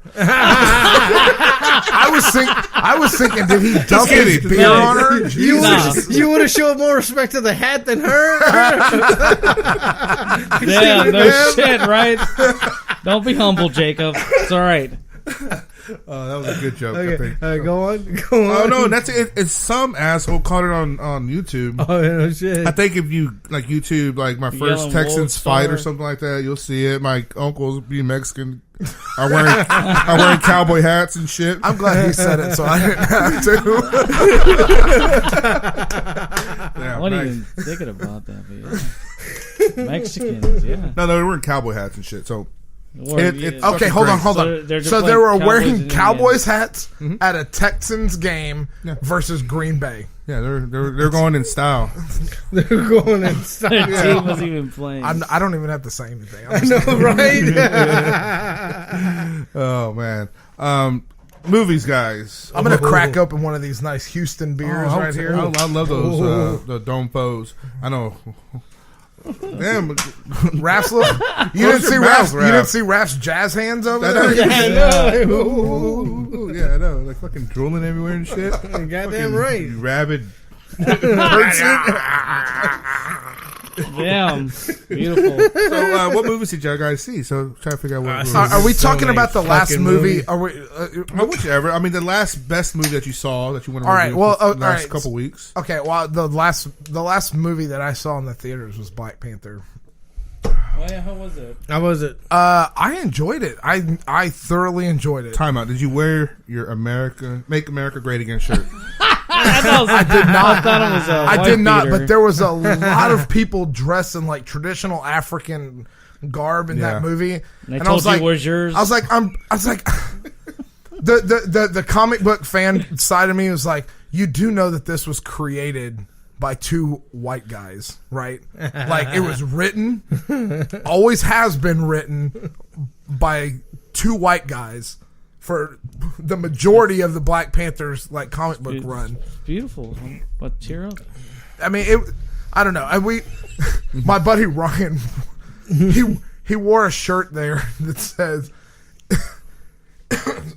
I was thinking, did he dump his beer on her? You would have showed more respect to the hat than her. Yeah, no shit, right? Don't be humble, Jacob. It's all right. Oh, that was a good joke. Okay. I think. Go on. Oh no, that's it. It's some asshole caught it on YouTube. Oh no shit! I think if you like YouTube, like my first Texans fight or something like that, you'll see it. My uncles, being Mexican, are wearing cowboy hats and shit. I'm glad he said it, so I didn't have to. I wasn't even thinking about that, but yeah. Mexicans, yeah. No, they were wearing cowboy hats and shit. So. Okay, hold on. So they were wearing Cowboys hats at a Texans game versus Green Bay. Yeah, they're going in style. They're going in style. Their team was even playing. I don't even have to say anything. I know, right? Oh man, movies, guys. I'm gonna crack open one of these nice Houston beers right here. I love those the Dome Foes. I know. Damn, Raph's you didn't see Raph's jazz hands over there? Yeah, I know. Yeah, I know. Like fucking drooling everywhere and shit. Goddamn right. You rabid Damn, beautiful. So, what movies did y'all guys see? So, trying to figure out what movies. Are we talking about the last movie? Are we? Whichever. I mean, the last best movie that you saw that you want to all right. Well, the last couple weeks. Okay. Well, the last movie that I saw in the theaters was Black Panther. Oh yeah, how was it? I enjoyed it. I thoroughly enjoyed it. Time out. Did you wear your Make America Great Again shirt? I did not. I thought it was I did not. But there was a lot of people dressed in like traditional African garb in that movie. And I was like, "Where's yours?" I was like, the comic book fan side of me was like, you do know that this was created by 2 white guys, right? Like it was written, always has been written by 2 white guys for the majority of the Black Panther's like comic book run. It's beautiful. But tear up. I mean, I don't know. My buddy Ryan, he wore a shirt there that says,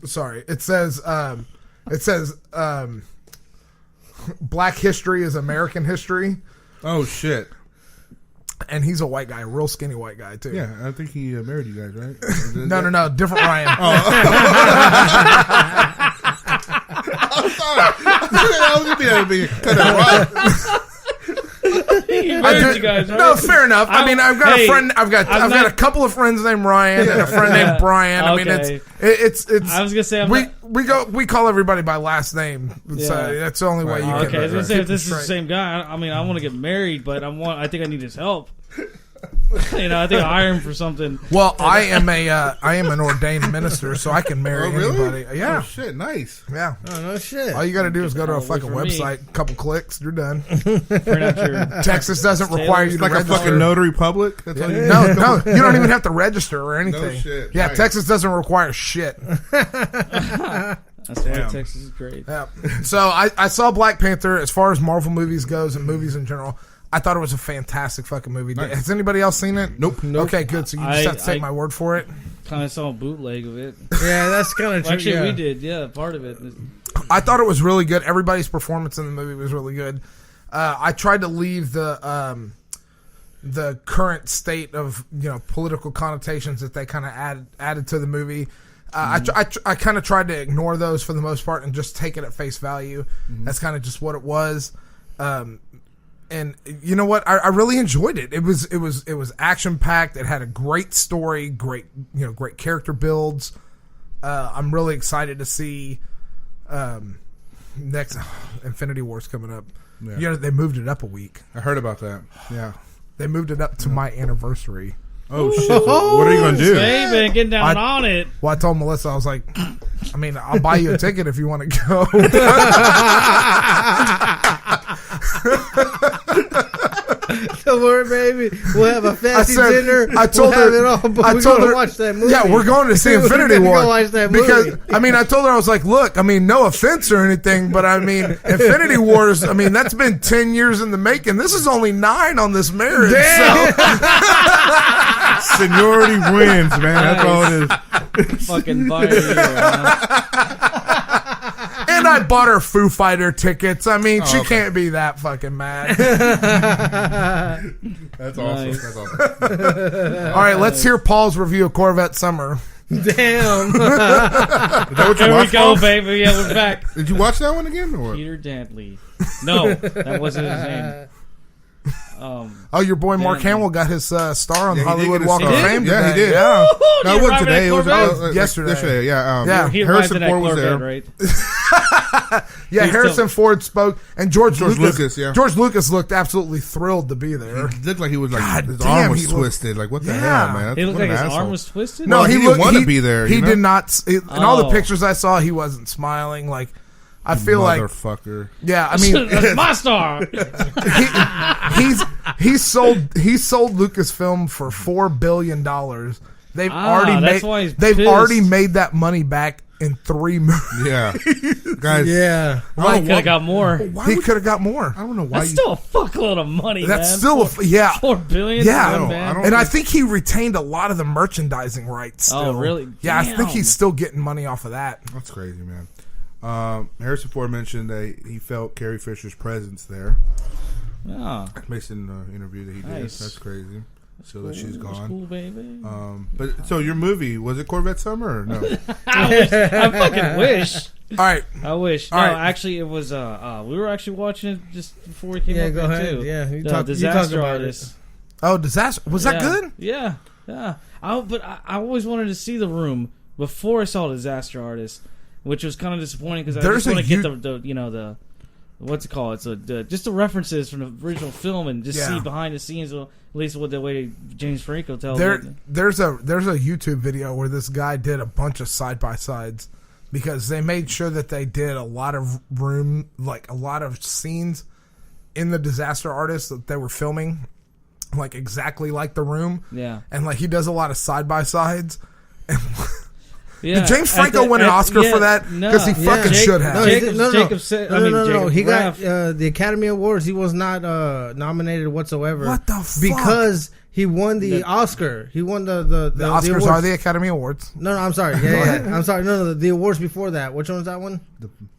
sorry, it says, Black history is American history. Oh shit! And he's a white guy, a real skinny white guy too. Yeah, I think he married you guys, right? No, different Ryan. I was gonna be cut out right. You guys, right? No, fair enough. I mean, I've got a friend. I've got a couple of friends named Ryan and a friend named Brian. I mean, it's. I was gonna say we call everybody by last name. So that's the only way you can. Okay, I was gonna say if this is the same guy. I mean, I want to get married, but I think I need his help. You know, I think I hire him for something. Well, I am an ordained minister, so I can marry anybody. Yeah. Oh shit! Nice. Yeah. Oh no shit. All you got to do is go to a fucking website, couple clicks, you're done. Print out your Texas doesn't require you to like register. a fucking notary public. That's all you need. No, you don't even have to register or anything. No shit. Yeah, Nice. Texas doesn't require shit. That's why Texas is great. Yeah. So I saw Black Panther. As far as Marvel movies goes and movies in general, I thought it was a fantastic fucking movie. Nice. Has anybody else seen it? Nope. Okay, good. So you just have to take my word for it. Kind of saw a bootleg of it. Yeah, that's kind of true. Actually, we did. Yeah, part of it. I thought it was really good. Everybody's performance in the movie was really good. I tried to leave the current state of political connotations that they kind of added to the movie. I kind of tried to ignore those for the most part and just take it at face value. That's kind of just what it was. And you know what? I really enjoyed it. It was action packed. It had a great story, great character builds. I'm really excited to see next Infinity War's coming up. Yeah. They moved it up a week. I heard about that. Yeah. They moved it up to my anniversary. Oh shit! So what are you gonna do? Hey, man, getting down on it. Well, I told Melissa, I was like, I mean, I'll buy you a ticket if you want to go. Don't worry, baby. We'll have a fancy dinner. I told we'll her. have it all, but I we're told going her to watch that movie. Yeah, we're going to see Infinity We're War. gonna go watch that movie. Because I mean, I told her I was like, look, I mean, no offense or anything, but I mean, Infinity Wars. I mean, that's been 10 years in the making. This is only 9 on this marriage. So. Seniority wins, man. That's all it is. Fucking buy it. And I bought her Foo Fighter tickets. I mean, she can't be that fucking mad. That's awesome. Nice. That's awesome. All right, let's hear Paul's review of Corvette Summer. Damn. Is that what you There we watched, go, Paul? baby. Yeah, we're back. Did you watch that one again? Or? Peter Dantley. No, that wasn't his name. Oh, your boy Mark Damn. Hamill got his star on Yeah, he Hollywood did get Walk of his star. Fame Yeah, today. he did. Yeah. No, it wasn't today. It was Corvette? Yesterday. Yeah. Yeah. He Harrison arrived in Ford that was Corvette, there. right? Yeah, He's Harrison Ford spoke, and George Lucas. Yeah. George Lucas looked absolutely thrilled to be there. He looked like he was like God his damn, arm he was looked- twisted. Like what the Yeah. hell, man? He looked What like an his asshole. arm was twisted. No, he didn't want to he- be there. He you know? did not. In all the Oh. pictures I saw, he wasn't smiling. Like I feel like, motherfucker. yeah. I mean, That's my star. he sold Lucasfilm for $4 billion. They've that's why he's they've pissed. already made that money back in 3 movies. Yeah, guys. Yeah. He could have got more. He could have got more. I don't know why. That's still a fuckload of money. That's man. still $4 billion. Yeah. Yeah, I don't and I think he retained a lot of the merchandising rights. Still. Oh, really? Yeah, I think Damn. he's still getting money off of that. That's crazy, man. Harrison Ford mentioned that he felt Carrie Fisher's presence there, Oh, based in the interview that he did. Nice. That's crazy. So that she's that's gone. cool, baby. But so your movie, was it Corvette Summer or no? I fucking wish. All right, I wish. All No, right. actually, it was. We were actually watching it just before we came Yeah, up go here, ahead. too. Yeah, The you talk Disaster about Artist. oh, disaster was that good? Yeah, yeah. But I always wanted to see The Room before I saw Disaster Artist, which was kind of disappointing because I There's just want a to get the what's it called? It's just the references from the original film and just Yeah. see behind the scenes, at least with the way James Franco tells There, it. there's a YouTube video where this guy did a bunch of side by sides because they made sure that they did a lot of a lot of scenes in the Disaster Artist that they were filming, like exactly like The Room. Yeah. And like he does a lot of side by sides, and Yeah, Did James Franco win an Oscar for that? No, Because he fucking should have. No, He got the Academy Awards. He was not nominated whatsoever. What the fuck? Because he won the Oscar. He won the Oscars awards. are the Academy Awards. No, I'm sorry. Yeah. I'm sorry. No, the awards before that. Which one was that one?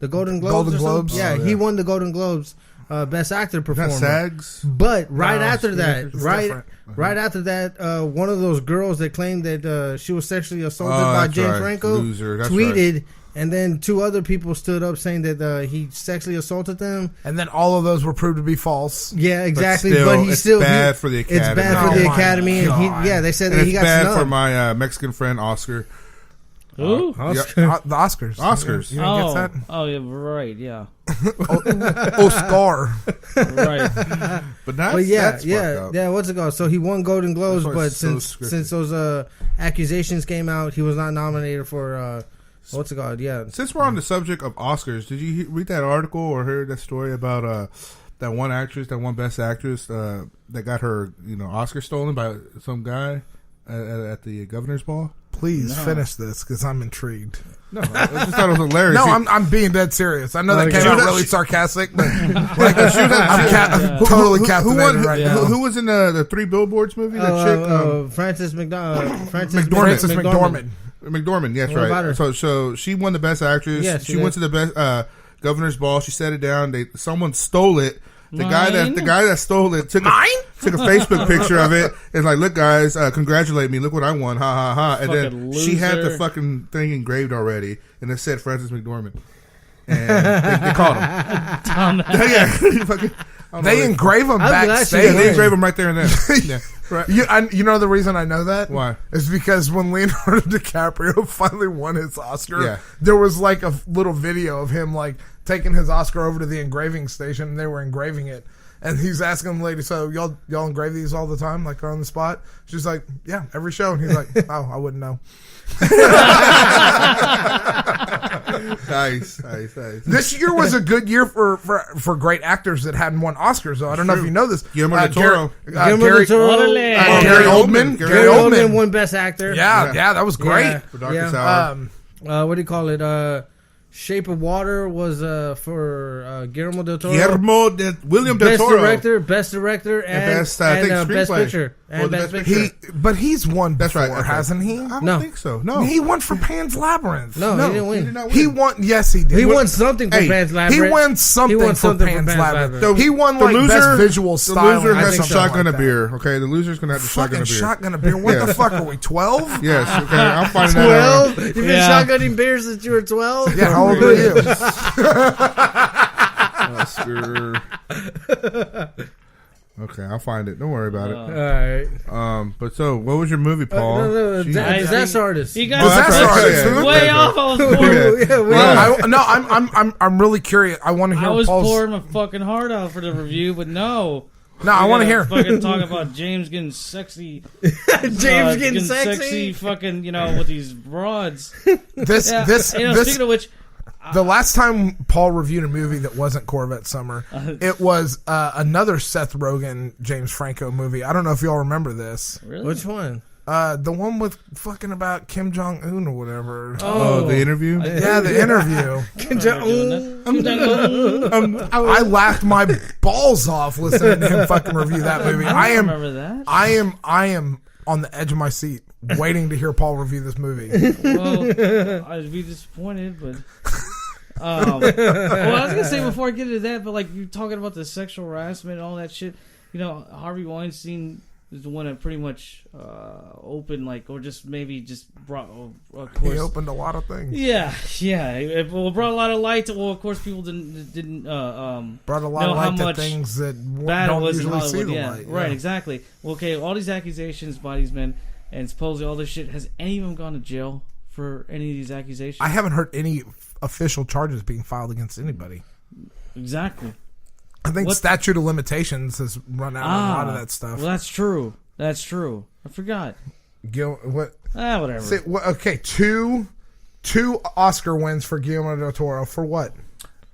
The Golden Globes. Golden or something? Globes? Yeah, Oh, yeah. he won the Golden Globes. Best actor performer. Not SAGs. But right No, after that, it's right different. right after that, one of those girls that claimed that she was sexually assaulted Oh, by that's James right. Franco Loser. That's tweeted, and then 2 other people stood up saying that he sexually assaulted them. And then all of those were proved to be false. Yeah, exactly. still, But he's it's still bad for the It's Academy. bad for Oh the my Academy, and God. they said And that he it's got bad snubbed. for my Mexican friend Oscar. Ooh. The Oscars. Oscars. You didn't get that? Oh, yeah, right, yeah. Oscar. Right. But that's, But yeah, that's fucked up. yeah. What's it called? So he won Golden Globes, That's why but it's so since those accusations came out, he was not nominated for what's it called? Yeah. Since we're on the subject of Oscars, did you read that article or hear that story about that one actress, that one Best Actress that got her Oscar stolen by some guy at the governor's ball? Please finish this because I'm intrigued. No, I just thought it was hilarious. No, I'm being dead serious. I know that Okay. came out really sarcastic, but like, I'm totally captivated right now. Who was in the 3 Billboards movie? That chick, Frances McDormand. Frances McDormand. McDormand. Yes, What about right. her? So she won the Best Actress. Yeah, she she went did. to the best governor's ball. She set it down. Someone stole it. The guy that stole it took a Facebook picture of it. It's like, look, guys, congratulate me. Look what I won. Ha ha ha. And then Fucking she had the loser. fucking thing engraved already, and it said Frances McDormand. And they called him. Yeah, fucking, I don't They know. engrave them I'm glad she backstage. Yeah, they engraved him right there and then. Yeah, right. You know the reason I know that? Why? Is because when Leonardo DiCaprio finally won his Oscar, Yeah. there was like a little video of him like taking his Oscar over to the engraving station, and they were engraving it. And he's asking the lady, so y'all engrave these all the time, like on the spot? She's like, yeah, every show. And he's like, oh, I wouldn't know. Nice. This year was a good year for great actors that hadn't won Oscars, though. I don't know if you know this. Guillermo del Toro. Guillermo Gary, del Toro. Orale. Gary Oldman. Gary Gary Oldman Oldman. won Best Actor. Yeah, that was great. Yeah. For Darkest Yeah. Hour. What do you call it? Shape of Water was for Guillermo del Toro. William del Best Toro. Best director, and best, I think, best screenplay. picture, Or and the best best picture. But he's won That's before, right. hasn't he? I don't No. think so. No. He won for Pan's Labyrinth. No, he didn't win. He did not win. He won. Yes, he did. He won something for Hey, Pan's He Labyrinth. won something, He won for something for Pan's Pan's Labyrinth. Labyrinth. He won like best visual The styling. loser or has to something shotgun like a that. beer. Okay, the loser's gonna have to shotgun Fucking a beer. shotgun a beer. What Yeah. the fuck are we? 12? Yes. Okay, I'm finding that out. 12? You've been Yeah. shotgunning beers since you were 12? Yeah. How old are you? Oscar. Okay, I'll find it. Don't worry about Alright. But so, what was your movie, Paul? No, Jeez. that's artist. You Oh, guys that's Disaster right. artist. Yeah, way yeah. off. I was bored. I'm really curious. I want to hear I was Paul's. pouring my fucking heart out for the review, but no. No, I want to hear. Fucking talk about James getting sexy. James getting sexy. Fucking, with these broads. This. Yeah. This. Speaking of which, The last time Paul reviewed a movie that wasn't Corvette Summer, it was another Seth Rogen, James Franco movie. I don't know if y'all remember this. really? Which one? The one with fucking about Kim Jong Un or whatever. Oh, the interview? Yeah, the interview. I laughed my balls off listening to him fucking review that movie. I remember that. I am on the edge of my seat, waiting to hear Paul review this movie. Well, I'd be disappointed, but. Well, I was gonna say before I get into that, but like you're talking about the sexual harassment and all that shit. Harvey Weinstein is the one that pretty much opened, or just maybe just brought. Of course, He opened a lot of things. Yeah. It brought a lot of light to. Well, of course, people didn't Brought a lot know of how light to much things that bad it don't was in usually see Hollywood. the Yeah, light. right, Yeah. exactly. Well, okay, all these accusations by these men, and supposedly all this shit. Has any of them gone to jail for any of these accusations? I haven't heard any official charges being filed against anybody. Exactly. I think What- statute of limitations has run out on a lot of that stuff. Well, that's true. That's true. I forgot. What? Whatever. Say, okay, two Oscar wins for Guillermo del Toro for what?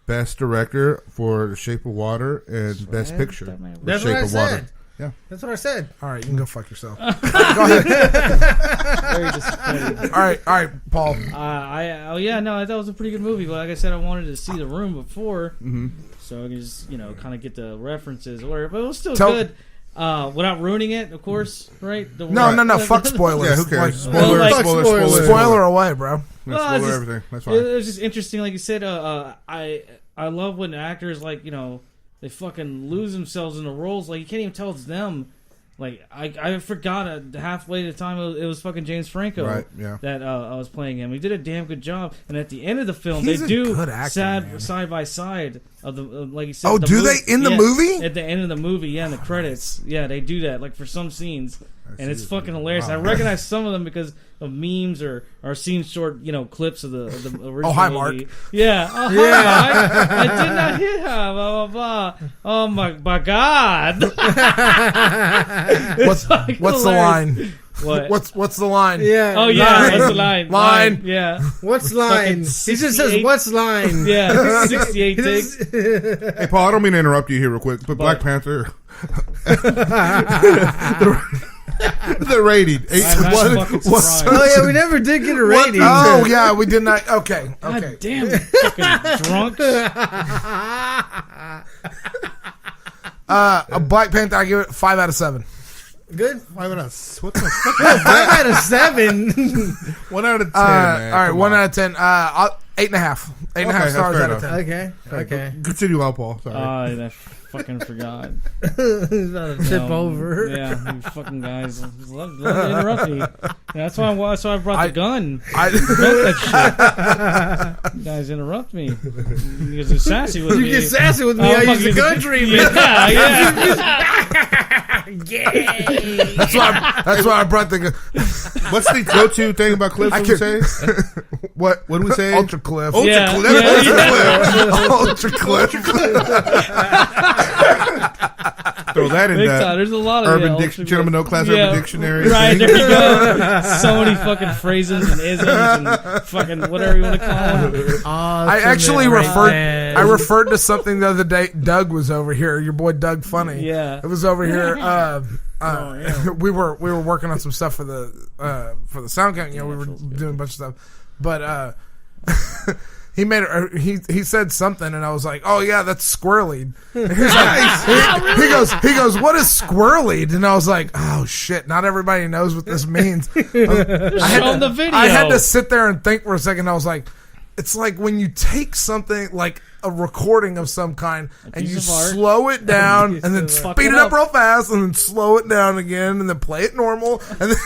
Best director for The Shape of Water and Best Picture. that might work. The That's Shape what I of Water. said. That's what I said. All right, you can go fuck yourself. Go ahead. Very disappointed. All right, Paul. That was a pretty good movie. But like I said, I wanted to see The Room before, so I could just kind of get the references or whatever. But it was still good. Without ruining it, of course, right? No. Fuck spoilers. Yeah, who cares? Like, Spoiler. Spoiler away, bro. Spoiler everything. That's fine. It was just interesting, like you said. I love when actors they fucking lose themselves in the roles. Like you can't even tell it's them. Like I forgot halfway to the time it was fucking James Franco, right? Yeah, that I was playing him. He did a damn good job. And at the end of the film, He's they a do good actor, side by side of the like you said. Oh, the do movie, they in the movie? At the end of the movie, yeah, in the credits, yeah, they do that. Like for some scenes, and it's fucking hilarious. I recognize some of them because of memes or seen short, clips of the original. Oh, hi, movie. Mark. Yeah, oh, hi, I did not hit her. Blah blah blah. Oh my god. What's the line? What? What's the line? Yeah. Oh yeah, what's the line? Line. Yeah. What's line? He just says what's line. Yeah. 68 takes. Hey, Paul, I don't mean to interrupt you here real quick, but Black Panther. The rating. Oh yeah, we never did get a rating. Oh yeah, we did not. Okay. God damn, fucking drunks. A Black Panther, I give it 5 out of 7. Good. 5 out of what the fuck? 5 out of 7. 1 out of 10. All Man. right, Come 1 on. out of 10. 8.5. 8.5 stars out of 10. Okay. Continue on, Paul. Sorry. I fucking forgot. He's about to tip over. Yeah, you fucking guys love to interrupt me. That's why I brought the gun. I that shit. You guys interrupt me. You get sassy with me. You get sassy with me. I use the gun treatment. Yeah. That's why I brought the gun. What's the go-to thing about Cliff? What do we say? What do we say? Ultra Cliff. Yeah. Ultra Cliff. Throw that in that. There's a lot of Gentleman No Class Urban Dictionary. Right, there you go. So many fucking phrases and isms and fucking whatever you want to call them. I actually referred to something the other day. Doug was over here. Your boy Doug Funny. Yeah. It was over here. We were working on some stuff for the sound count. We were doing a bunch of stuff, but he said something, and I was like, "Oh yeah, that's squirrelied." He goes, "What is squirrelied?" And I was like, "Oh shit, not everybody knows what this means." Show them the video. I had to sit there and think for a second. I was like, "It's like when you take something like a recording of some kind and you slow it down and then speed it up real fast and then slow it down again and then play it normal." And then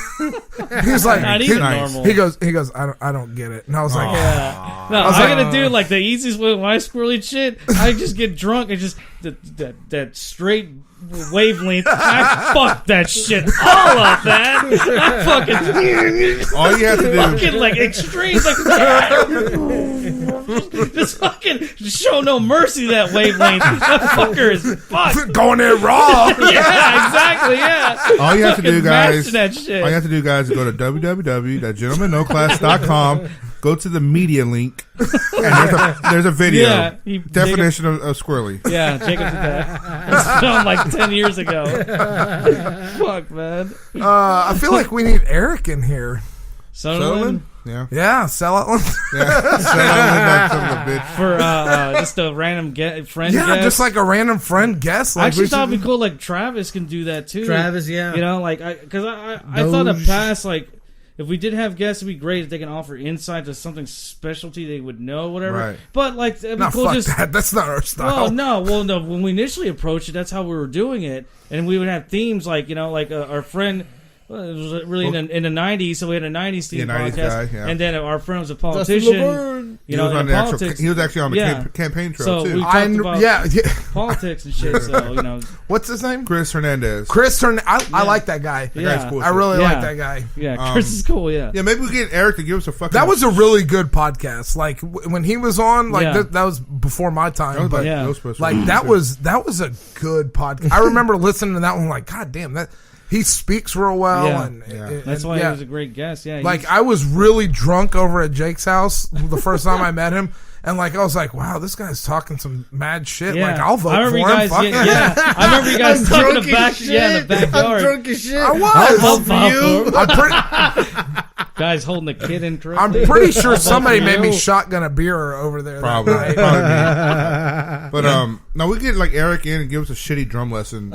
he's like, not even normal. He goes, I don't get it. And I was like, yeah. No, I gotta do like the easiest way with my squirrely shit. I just get drunk and just that straight wavelength. I fuck that shit all up, man. I fucking all you have to do fucking like extreme, like just fucking show no mercy. That wavelength, that fucker is fucked. Going in raw. Yeah, exactly. Yeah. All you have to do, guys. That shit. All you have to do, guys, is go to www.gentlemannoclass.com. Go to the media link, and there's a video definition of squirrely. Yeah, Jacob did that. It was filmed like 10 years ago. Fuck, man. I feel like we need Eric in here. Sutherland? Yeah, Sutherland. For just a random friend guest. Yeah, just like a random friend guest. I actually thought it'd be cool. Like Travis can do that too. Travis, yeah. Because I thought in the past, like, if we did have guests, it'd be great if they can offer insight to something specialty they would know, whatever. Right. But like, it'd be cool. That's not our style. Well, no. When we initially approached it, that's how we were doing it, and we would have themes like our friend. Well, it was really in the 90s, so we had a 90s theme podcast. Guy, and then our friend was a politician. He was actually on the campaign trail, so too. we talked about politics and shit, so, What's his name? Chris Hernandez. I like that guy. That guy's cool. I really like that guy. Yeah, Chris is cool, yeah. Yeah, maybe we get Eric to give us a fucking... That was a really good podcast. Like, when he was on, like, that was before my time. But, that was a good podcast. I remember listening to that one like, God damn, that... he speaks real well, Yeah. and That's why he was a great guest. Yeah, like I was really drunk over at Jake's house the first time I met him. And like I was like, wow, this guy's talking some mad shit. Yeah. Like I'll vote I for remember him. you Fuck guys, I remember you guys talking in the back, in the backyard. I'm drunk as shit. I was. I'll vote for you. Guys holding a kid in trip. I'm pretty sure somebody made me shotgun a beer over there. Probably. That night. But no, we get like Eric in and give us a shitty drum lesson.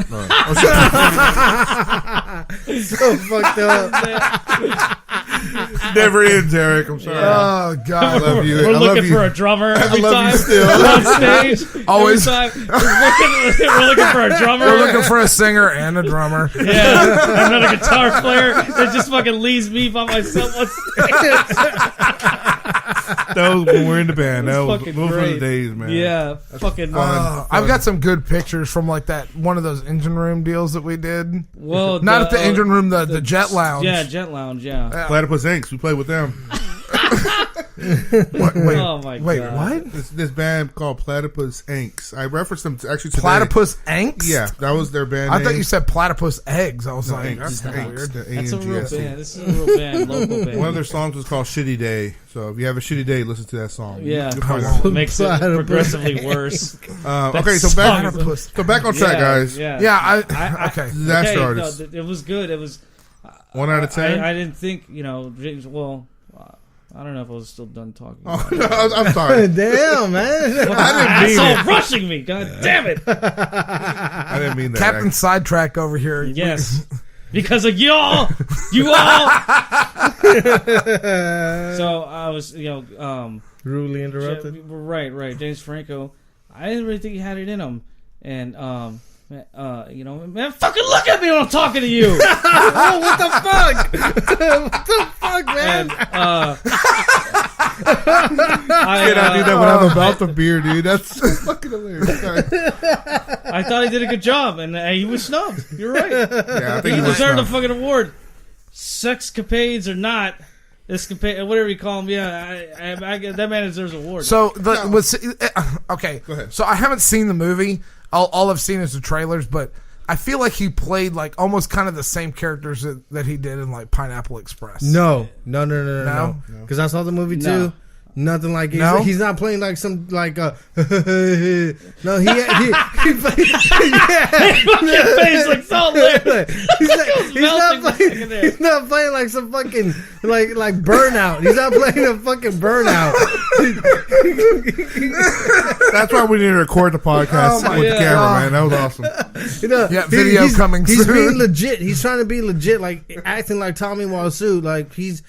So fucked up. Never ends, Eric. I'm sorry. Oh God, I love you. We're I love looking you. for a drummer every love time. you still. On stage. Always. Every time. We're looking for a drummer. we're looking for a singer and a drummer. Yeah, another guitar player that just fucking leaves me by myself on stage. That was when we're in the band. Those were fucking the great. days, man. Yeah, fucking. fun. I've got some good pictures from like that one of those engine room deals that we did. Well, Not at the engine room, the jet lounge. Yeah, jet lounge. Yeah. Platypus Inks. We played with them. Wait, Oh my wait, God. what? This band called Platypus Inks. I referenced them actually today. Platypus Anks? Yeah, that was their band I name. thought you said platypus eggs. I was like, Inks. that's kind of Inks, weird. the That's a real A-N-G-S. band. This is a real band, local band. One of their songs was called Shitty Day. So if you have a shitty day, listen to that song. Yeah. You'll find out. Makes it progressively worse. Okay, so back on track, guys. Yeah. Yeah, I- okay. Disaster okay, artist. no, it was good. It was 1 out of 10. I didn't think, James. Well, I don't know if I was still done talking. Oh, no, I'm sorry. Damn, man. I didn't mean So it. rushing me. God damn it. I didn't mean that. Captain Sidetrack over here. Yes. Because of y'all. You all. So I was, Rudely interrupted. Right. James Franco. I didn't really think he had it in him. And, man, fucking look at me when I'm talking to you. Oh, what the fuck? What the fuck, man? And, I do that when I'm about the beer, dude. That's so fucking hilarious. Sorry. I thought he did a good job, and he was snubbed. You're right. Yeah, I think He he was deserved a snubbed. fucking award. Sexcapades or not, escapade, whatever you call him. Yeah, I that man deserves an award. So, okay. Go ahead. So I haven't seen the movie. All I've seen is the trailers, but I feel like he played like almost kind of the same characters that he did in like Pineapple Express. No. No? Because I saw the movie too. No. Nothing like it. No? He's not playing like some like no. He yeah. face like so lit. He's not playing like some fucking like Burnout. He's not playing a fucking Burnout. That's why we need to record the podcast with the camera, man. That was awesome. Yeah, video coming He's soon. being legit. He's trying to be legit, like acting like Tommy Wiseau. Like he's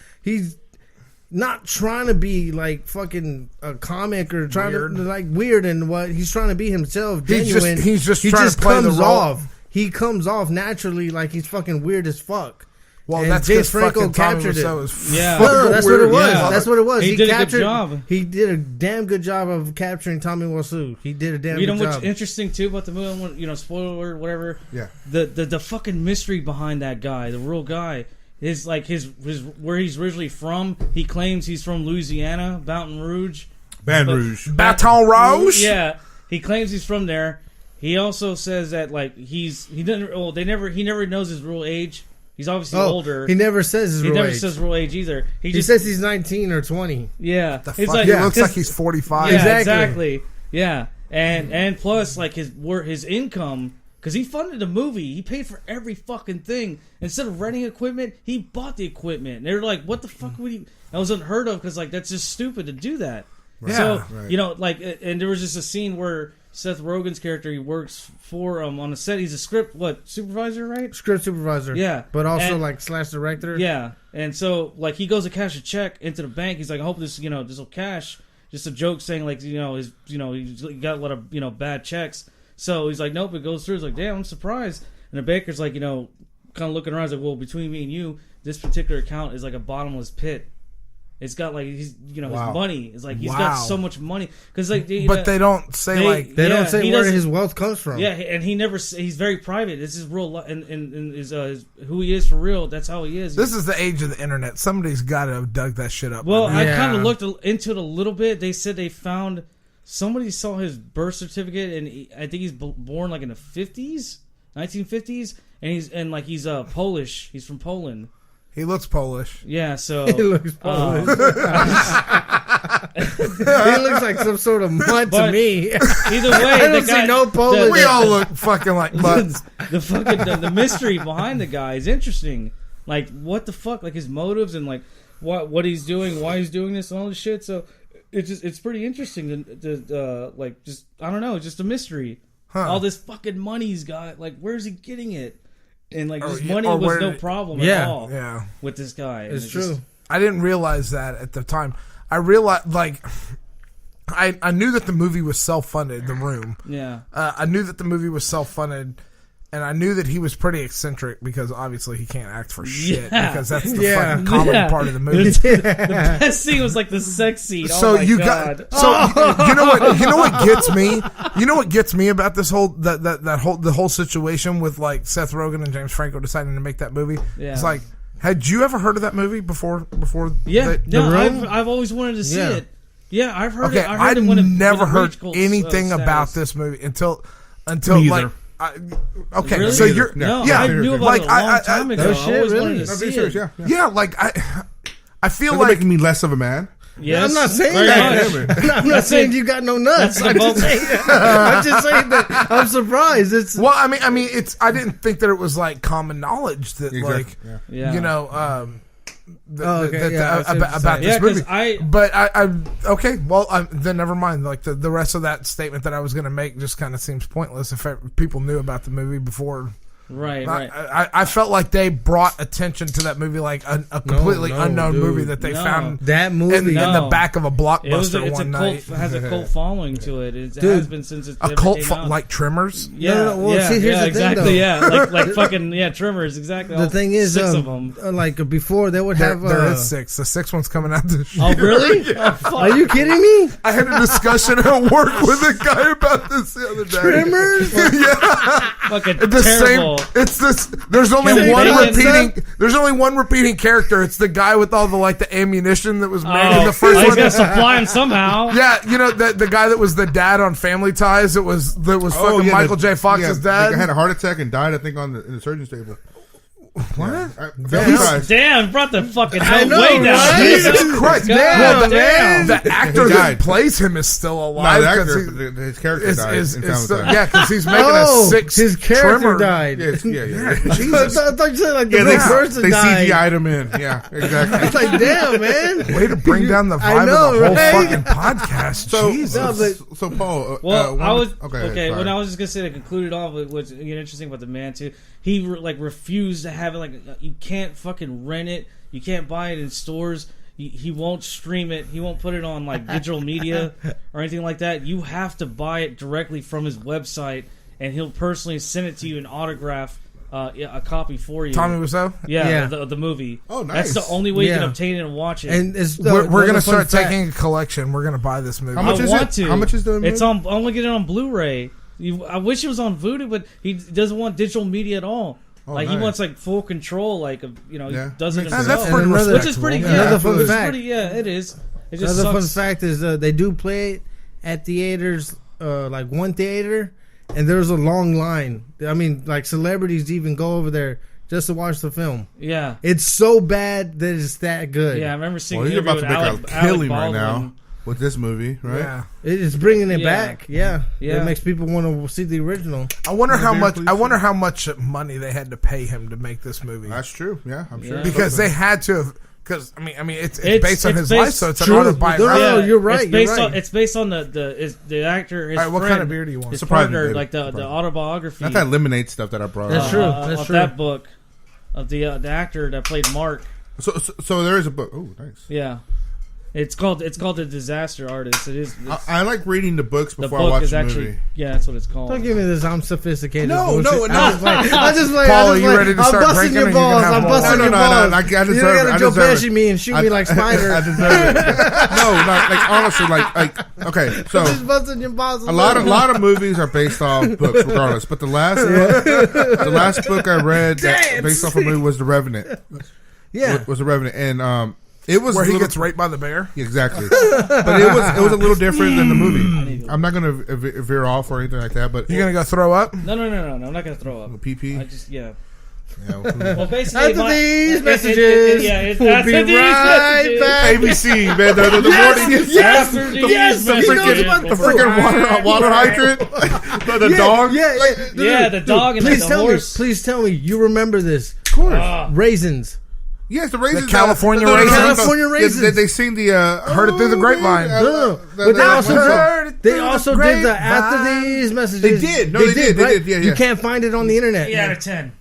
not trying to be like fucking a comic or trying Weird. to like weird and what he's trying to be himself. Genuine. He's just he trying just to play the comes role. off. He comes off naturally like he's fucking weird as fuck. Well, And that's James because Franco fucking Tommy captured it. Wiseau is Yeah. No, that's what it was. Yeah. That's what it was. He did a good job. He did a damn good job of capturing Tommy Wiseau. He did a damn You know good what's job. interesting too about the movie? Spoiler alert, whatever. Yeah. The fucking mystery behind that guy, the real guy, is like his where he's originally from. He claims he's from Louisiana, Baton Rouge. Baton Rouge. Baton Rouge. Yeah, he claims he's from there. He also says that like he never knows his real age. He's obviously older. He never says his He real never age. says real age either. He says he's 19 or 20. yeah. The It's fuck? like He looks like 'cause- he's 45. Yeah, Exactly. exactly. Yeah, and plus like his income, because he funded the movie, he paid for every fucking thing. Instead of renting equipment, he bought the equipment. And they were like, "What the fuck would he?" That was unheard of because like that's just stupid to do that. Yeah, So right. and there was just a scene where Seth Rogen's character, he works for on a set. He's a script supervisor, right? Script supervisor. Yeah. But also And- like / director. Yeah, and so like he goes to cash a check into the bank. He's like, I hope this this will cash. Just a joke saying like he's got a lot of bad checks. So he's like, nope, it goes through. He's like, damn, I'm surprised. And the banker's like, kind of looking around. He's like, well, between me and you, this particular account is like a bottomless pit. It's got like his money. It's like he's got so much money because like But they don't say They don't say he where doesn't- his wealth comes from. Yeah, and he never. He's very private. This is real, and is who he is for real. That's how he is. This is the age of the internet. Somebody's got to have dug that shit up. Well, I Yeah. kind of looked into it a little bit. They said they found somebody saw his birth certificate, and I think he's born like in the 50s. 1950s, and he's Polish. He's from Poland. He looks Polish. Yeah, so He looks Polish. He looks like some sort of mutt to But me. either way, I don't see no Polish. We all look fucking like mutts. the mystery behind the guy is interesting. Like, what the fuck? Like, his motives and like what he's doing, why he's doing this, and all this shit. So it's pretty interesting to like, just I don't know, just a mystery. Huh. All this fucking money he's got, like, where's he getting it? And like, this yeah, money or was where no did it- problem Yeah, at all. Yeah. With this guy, And It's true. I didn't realize that at the time. I realized, like, I knew that the movie was self-funded, The Room. Yeah. I knew that the movie was self-funded, and I knew that he was pretty eccentric because obviously he can't act for shit Yeah. because that's the Yeah. fucking comedy Yeah. part of the movie. The best scene was like the sex scene. So oh my you God. got you know what gets me? You know what gets me about this whole the whole situation with like Seth Rogen and James Franco deciding to make that movie? Yeah. It's like, had you ever heard of that movie before? Yeah, no, Room? I've always wanted to see Yeah. it. Yeah, I've heard Okay, it. I heard it when it never when it heard reached cult, anything status. about this movie until Me like. either. Okay, Really? so you're No, yeah, I knew about like, it a long time ago. No I shit, always really? wanted to No, see be serious, it. yeah. yeah, like I feel Doesn't like make me less of a man. Yes, I'm not saying very that. much. I'm not saying you got no nuts. That's the I'm just, most- saying, I'm just saying that I'm surprised. It's well, I mean, it's. I didn't think that it was like common knowledge that like Yeah. Yeah. you know okay, yeah, I see what you're about saying. this Yeah, movie. 'cause I- But I okay. Well, then never mind. Like the rest of that statement that I was going to make just kind of seems pointless if people knew about the movie before. Right. I felt like they brought attention to that movie like a completely no, unknown dude. movie that they No. found that movie. in the No. back of a blockbuster It's one a night. cult, has a cult following to it. It Dude, has been since it A ever cult came out. like Tremors. Yeah, No, well, yeah, see, here's yeah, the thing, exactly. though. Yeah, like fucking Tremors. Exactly. The all thing is, 6 of them. like before they would have. There is 6. The 6th one's coming out this year. Oh really? Oh, fuck. Are you kidding me? I had a discussion at work with a guy about this the other day. Tremors? Yeah, Fucking the terrible. same. It's this. There's only Kevin one Bacon, repeating. There's only one repeating character. It's the guy with all the like the ammunition that was made in Oh, the first he's one. gonna supply him somehow. Yeah, you know the guy that was the dad on Family Ties. It was fucking Michael J. Fox's dad. He had a heart attack and died, I think, in the surgeon's table. What? Damn, brought the fucking I hell know, way down. right? Jesus Christ! God Well, damn. the actor He that died. plays him is still Not alive. the 'cause actor, he- but his character is- died. is- in is Family still- Ties. yeah, because he's making Oh, a 6. his character Trimmer. died. Yeah. Jesus. I thought you said like the Yeah, real they person died. CGI'd him in. Yeah, exactly. It's like, damn, man. Way to bring down the I vibe know, of the whole right? fucking podcast. So, Jesus. so Paul. Well, I was okay. okay. sorry. When I was just gonna say to conclude it off, what's interesting about the man too. He refused to have it. Like, you can't fucking rent it. You can't buy it in stores. He won't stream it. He won't put it on like digital media or anything like that. You have to buy it directly from his website, and he'll personally send it to you and autograph a copy for you. Tommy Wiseau? Yeah, Yeah. the movie. Oh, nice. That's the only way you Yeah. can obtain it and watch it. And it's We're going to another fun start fact. taking a collection. We're going to buy this movie. How much I is want it? to. How much is the It's movie? on. I'm gonna get it on Blu-ray. I wish it was on Vudu, but he doesn't want digital media at all. Oh, Like he nice. wants like full control. Like of Yeah. he does it Makes himself, sense. That's pretty And another- which is pretty. respectable. Yeah, Another fun it's fact. pretty, yeah, it is. It just Another fun sucks. fact is they do play it at theaters, like one theater, and there's a long line. I mean, like celebrities even go over there just to watch the film. Yeah, It's so bad that it's that good. yeah. I remember seeing. Well, an you're about interview to with make a Alec killing right now Baldwin. with this movie, right? Yeah. It's bringing it Yeah. back. Yeah, Yeah. It makes people want to see the original. I wonder how Yeah, much. please I wonder do. how much money they had to pay him to make this movie. That's true. Yeah, I'm sure. Yeah. Because they had to have. Because I mean, it's based on it's his based- life, so it's an True. autobiography. No, you're right, It's based you're right. on. It's based on the actor. His All right, what friend, kind of beer do you want? His Surprising partner, beer. like the Surprising. autobiography. Not that lemonade stuff that I brought That's up. true. That's of true. that book of the actor that played Mark. So there is a book. Oh, nice. Yeah, it's called The Disaster Artist. It is. I like reading the books The before I book watch is the actually. movie. Yeah, that's what it's called. Don't give me this. I'm sophisticated. No, bullshit. no. I just like. Paul, I are just you like, ready to I'm start busting drinking, or your you can balls. have I'm more? busting No, your no, balls. I deserve You it. don't I gotta Joe deserve Pesci it. me and shoot me like Spider. I deserve it. No, like honestly, like okay. So Just busting your balls. a lot of movies are based off books, regardless. But the last book I read that based off a movie was The Revenant. Yeah. Was The Revenant, and It was where he little- gets raped by the bear. Exactly, but it was a little different than the movie. I'm not gonna veer off or anything like that. But You gonna go throw up? No. I'm not gonna throw up. PP. I just Yeah, Well, basically, After these messages, we'll be right back. ABC, man. The morning. After these yes, he knows messages, about The freaking water hydrant. the dog. Yeah, the dog and please the tell horse. me. Please tell me. You remember this? Of course. Raisins. Yes, the raisins. The California no, raisins? California raisins. They sing the. Heard it through the grapevine. No. But they also did the after these messages. They did. No, they did. Right? They did. Yeah. You can't find it on the internet. 8 out of 10.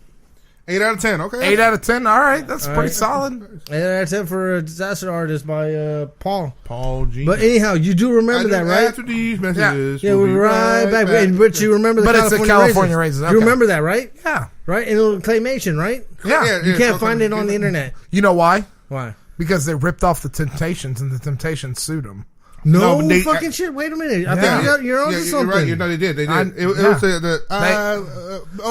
8 out of 10. Okay. 8 out of 10. All right, that's pretty right. solid. 8 out of 10 for a disaster artist by Paul. Paul G. But anyhow, you do remember that, right? After these messages, Yeah, we'll be right back. But you remember the But it's California the California raisins. You Okay. remember that, right? Yeah. Right? In a claymation, right? Yeah. You can't find it on the internet. You know why? Why? Because they ripped off the Temptations, and the Temptations sued them. No, but they- fucking shit. Wait a minute. I Yeah. think you're onto You're something. right. No, they did. They did. It was yeah.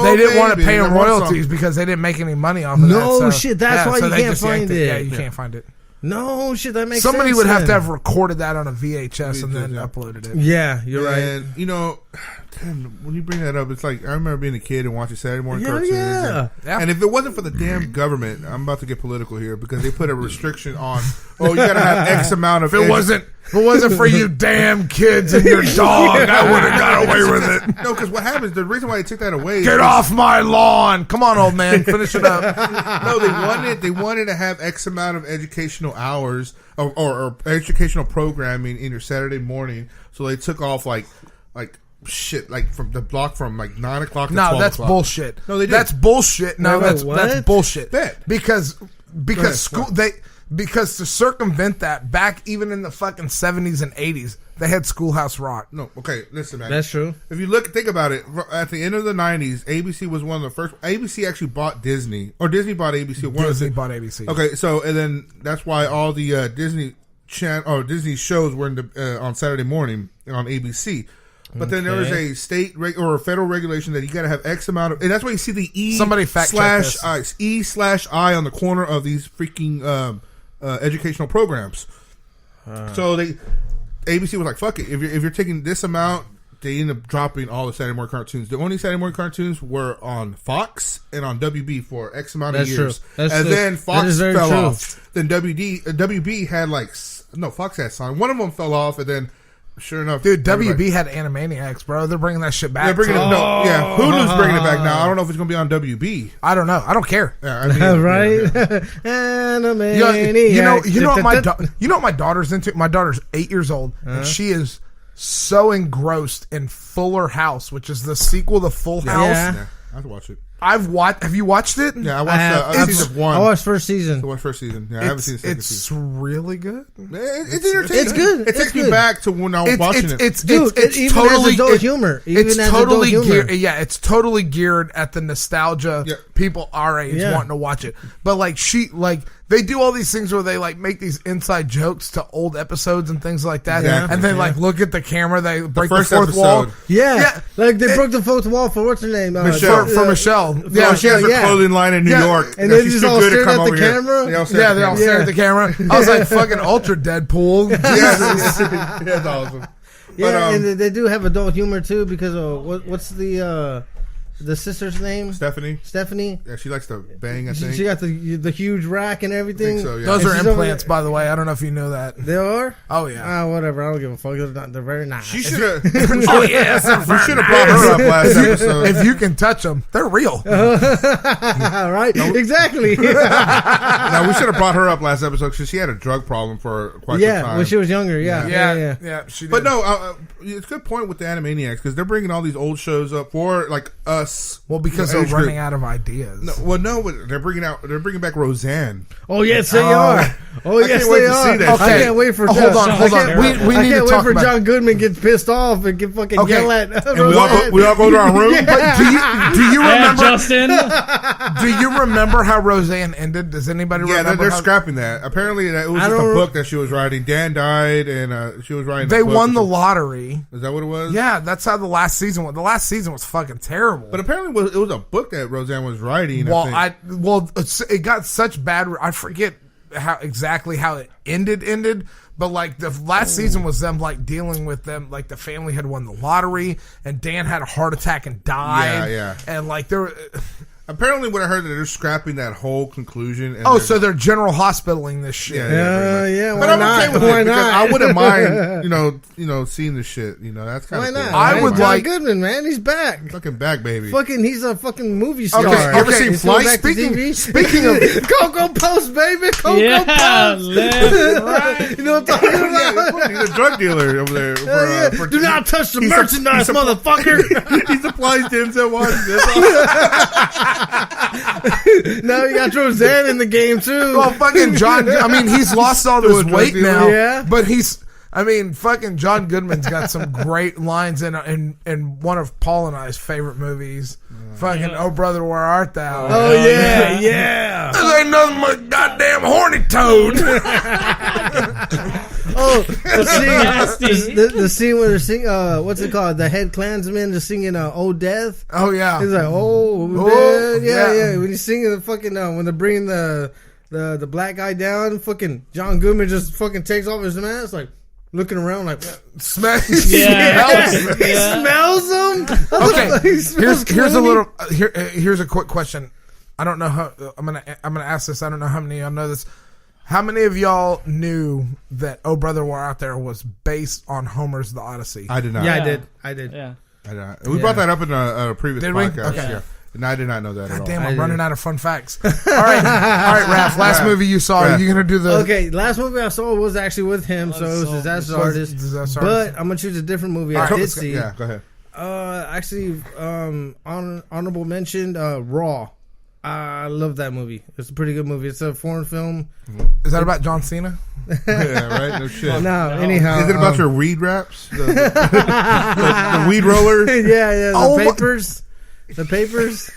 They didn't want to pay them royalties because they didn't make any money off of No that. shit, that's why you they can't just find yanked it. Yeah, you can't find it. No, shit, that makes Somebody sense. would have then. to have recorded that on a VHS and then Yeah. uploaded it. Yeah, you're right. And you know, damn, when you bring that up, it's like I remember being a kid and watching Saturday morning Hell cartoons. yeah. Yeah. And if it wasn't for the damn government, I'm about to get political here because they put a restriction on. Oh, you gotta have X amount of. If it wasn't for you damn kids and your dog, I would have got away with it. No, because what happens? The reason why they took that away. Get off my lawn! Come on, old man, finish it up. No, they wanted to have X amount of educational hours or educational programming in your Saturday morning. So they took off like shit, like from the block from like 9 o'clock to 12 No, that's o'clock. bullshit. No, they did. That's bullshit. No, Wait, that's what? bullshit. Bet. Because ahead, school because to circumvent that, back even in the fucking 70s and 80s, they had Schoolhouse Rock. No, okay, listen, man. That's true. If you think about it, at the end of the 90s, ABC was one of the first. ABC actually bought Disney, or Disney bought ABC. Disney bought ABC. Okay, so and then that's why all the Disney shows were in the, on Saturday morning on ABC. But then there was a state or a federal regulation that you got to have X amount of, and that's why you see the Somebody fact check this. E/I on the corner of these freaking educational programs. So ABC was like, "Fuck it! If you're taking this amount." They ended up dropping all the Saturday morning cartoons. The only Saturday morning cartoons were on Fox and on WB for X amount of years. True. And then Fox fell true. off. Then WB had Fox had Sonic. One of them fell off, and then sure enough, Dude, WB had Animaniacs, bro. They're bringing that shit back. They're bringing it. No, yeah, Hulu's bringing it back now. I don't know if it's going to be on WB. I don't know. I don't care. Yeah, I mean, Right? Animaniacs. You know what my daughter's into? My daughter's 8 years old, and she is so engrossed in Fuller House, which is the sequel to Full House. Yeah. I have to watch it. Have you watched it? Yeah, I watched season one. I watched first season. I watched first season. Yeah, I haven't seen the second It's season. really good. It's entertaining. It's good. It It's takes me good. back to when I was watching it. It's even totally as adult humor. Even It's as totally adult humor. geared. Yeah, it's totally geared at the nostalgia Yeah. people our age Yeah. wanting to watch it. But they do all these things where they make these inside jokes to old episodes and things like that, Exactly. and they look at the camera. They break the first fourth wall. episode. Yeah. Like they broke the fourth wall for what's her name? Michelle. For Michelle. Yeah, she has a clothing line in New Yeah. York. And that they she's just too all good to stared come at the over here. camera? They all stared at They the all camera. stare at the camera. I was like, fucking Ultra Deadpool. Yes. That's awesome. Yeah, But, and they do have adult humor too because what's the sister's name? Stephanie. Yeah, she likes to bang, I think. She got the huge rack and everything. I think so, yeah. Those And are she's over implants, there- by the way. I don't know if you know that. They are? Oh yeah. Whatever. I don't give a fuck. They're very nice. She should have. Oh yes. We should have brought her up last episode. If you can touch them, they're real. right? Exactly. No, we should have brought her up last episode because she had a drug problem for quite some time. when she was younger. Yeah. She did. But no, it's a good point with the Animaniacs because they're bringing all these old shows up for like us. Well, because age they're group. running out of ideas. No, but they're bringing back Roseanne. Oh yes, they are. Oh I yes, can't wait they to see are. that I shit. can't wait for. Hold on. We I need can't to wait talk for about. John Goodman gets pissed off and get fucking Okay. yell at. And we all go to our room. But do you Yeah, remember? Justin. Do you remember how Roseanne ended? Does anybody Yeah, remember? they're how- scrapping that. Apparently, it was just a book that she was writing. Dan died, and she was writing. They a book. won the lottery. Is that what it was? Yeah, that's how the last season went. The last season was fucking terrible. But apparently, it was a book that Roseanne was writing. well, I think. it got such bad. I forget exactly how it ended, but like the last season was them like dealing with them, like the family had won the lottery and Dan had a heart attack and died. Yeah. And like there apparently what I heard that they're scrapping that whole conclusion. And so they're general hospitaling this shit. Yeah. Why But I'm not? okay with Why it because not? I wouldn't mind, seeing the shit. That's kind Why of not? cool. I would John like- Goodman, man. He's back. Fucking back, baby. He's a fucking movie star. Okay, You ever seen He's still Flight? back to TV. Speaking of Cocoa Post, baby, Cocoa Yeah, Post. left, right. You know what I'm talking about? He's a drug dealer over there. For Do not touch the he's a- merchandise, he's a- motherfucker. he supplies Denzel Washington. Now you got Roseanne in the game too. Well, fucking John. I mean, he's lost all this Still a weight drug now. dealer. Yeah. But fucking John Goodman's got some great lines in one of Paul and I's favorite movies. Fucking Oh Brother, Where Art Thou? Oh yeah. This ain't nothing but goddamn horny toad. The scene where they're singing, what's it called? The head Klansmen are singing "Oh Death." Oh yeah. He's like, "Oh, Oh, dead." yeah. Yeah. When he's singing the fucking, when they're bringing the black guy down, fucking John Goodman just fucking takes off his mask, like looking around, like Smash. Yeah. he smells them. Okay. He smells Here's a clean. little. Here's a quick question. I don't know how I'm gonna ask this. I don't know how many of y'all know this. How many of y'all knew that Oh Brother, Where Art Thou was based on Homer's The Odyssey? I did not. Yeah, Yeah. I did. Yeah. I did not. We brought that up in a previous Did we? podcast. Okay. Yeah. And I did not know that at all. Damn, I I'm did. running out of fun facts. All right, Raph. Last movie you saw. Are you gonna do the? Okay, last movie I saw was actually with him, so it was Disaster Artist. Disaster But Artist. I'm gonna choose a different movie All I right, did let's go. see. Yeah, go ahead. Actually, honorable mention, Raw. I love that movie. It's a pretty good movie. It's a foreign film. Is that about John Cena? Yeah, right? No shit. No, anyhow. Is it about your weed wraps? The weed roller? Yeah, Oh, the what- papers. The papers?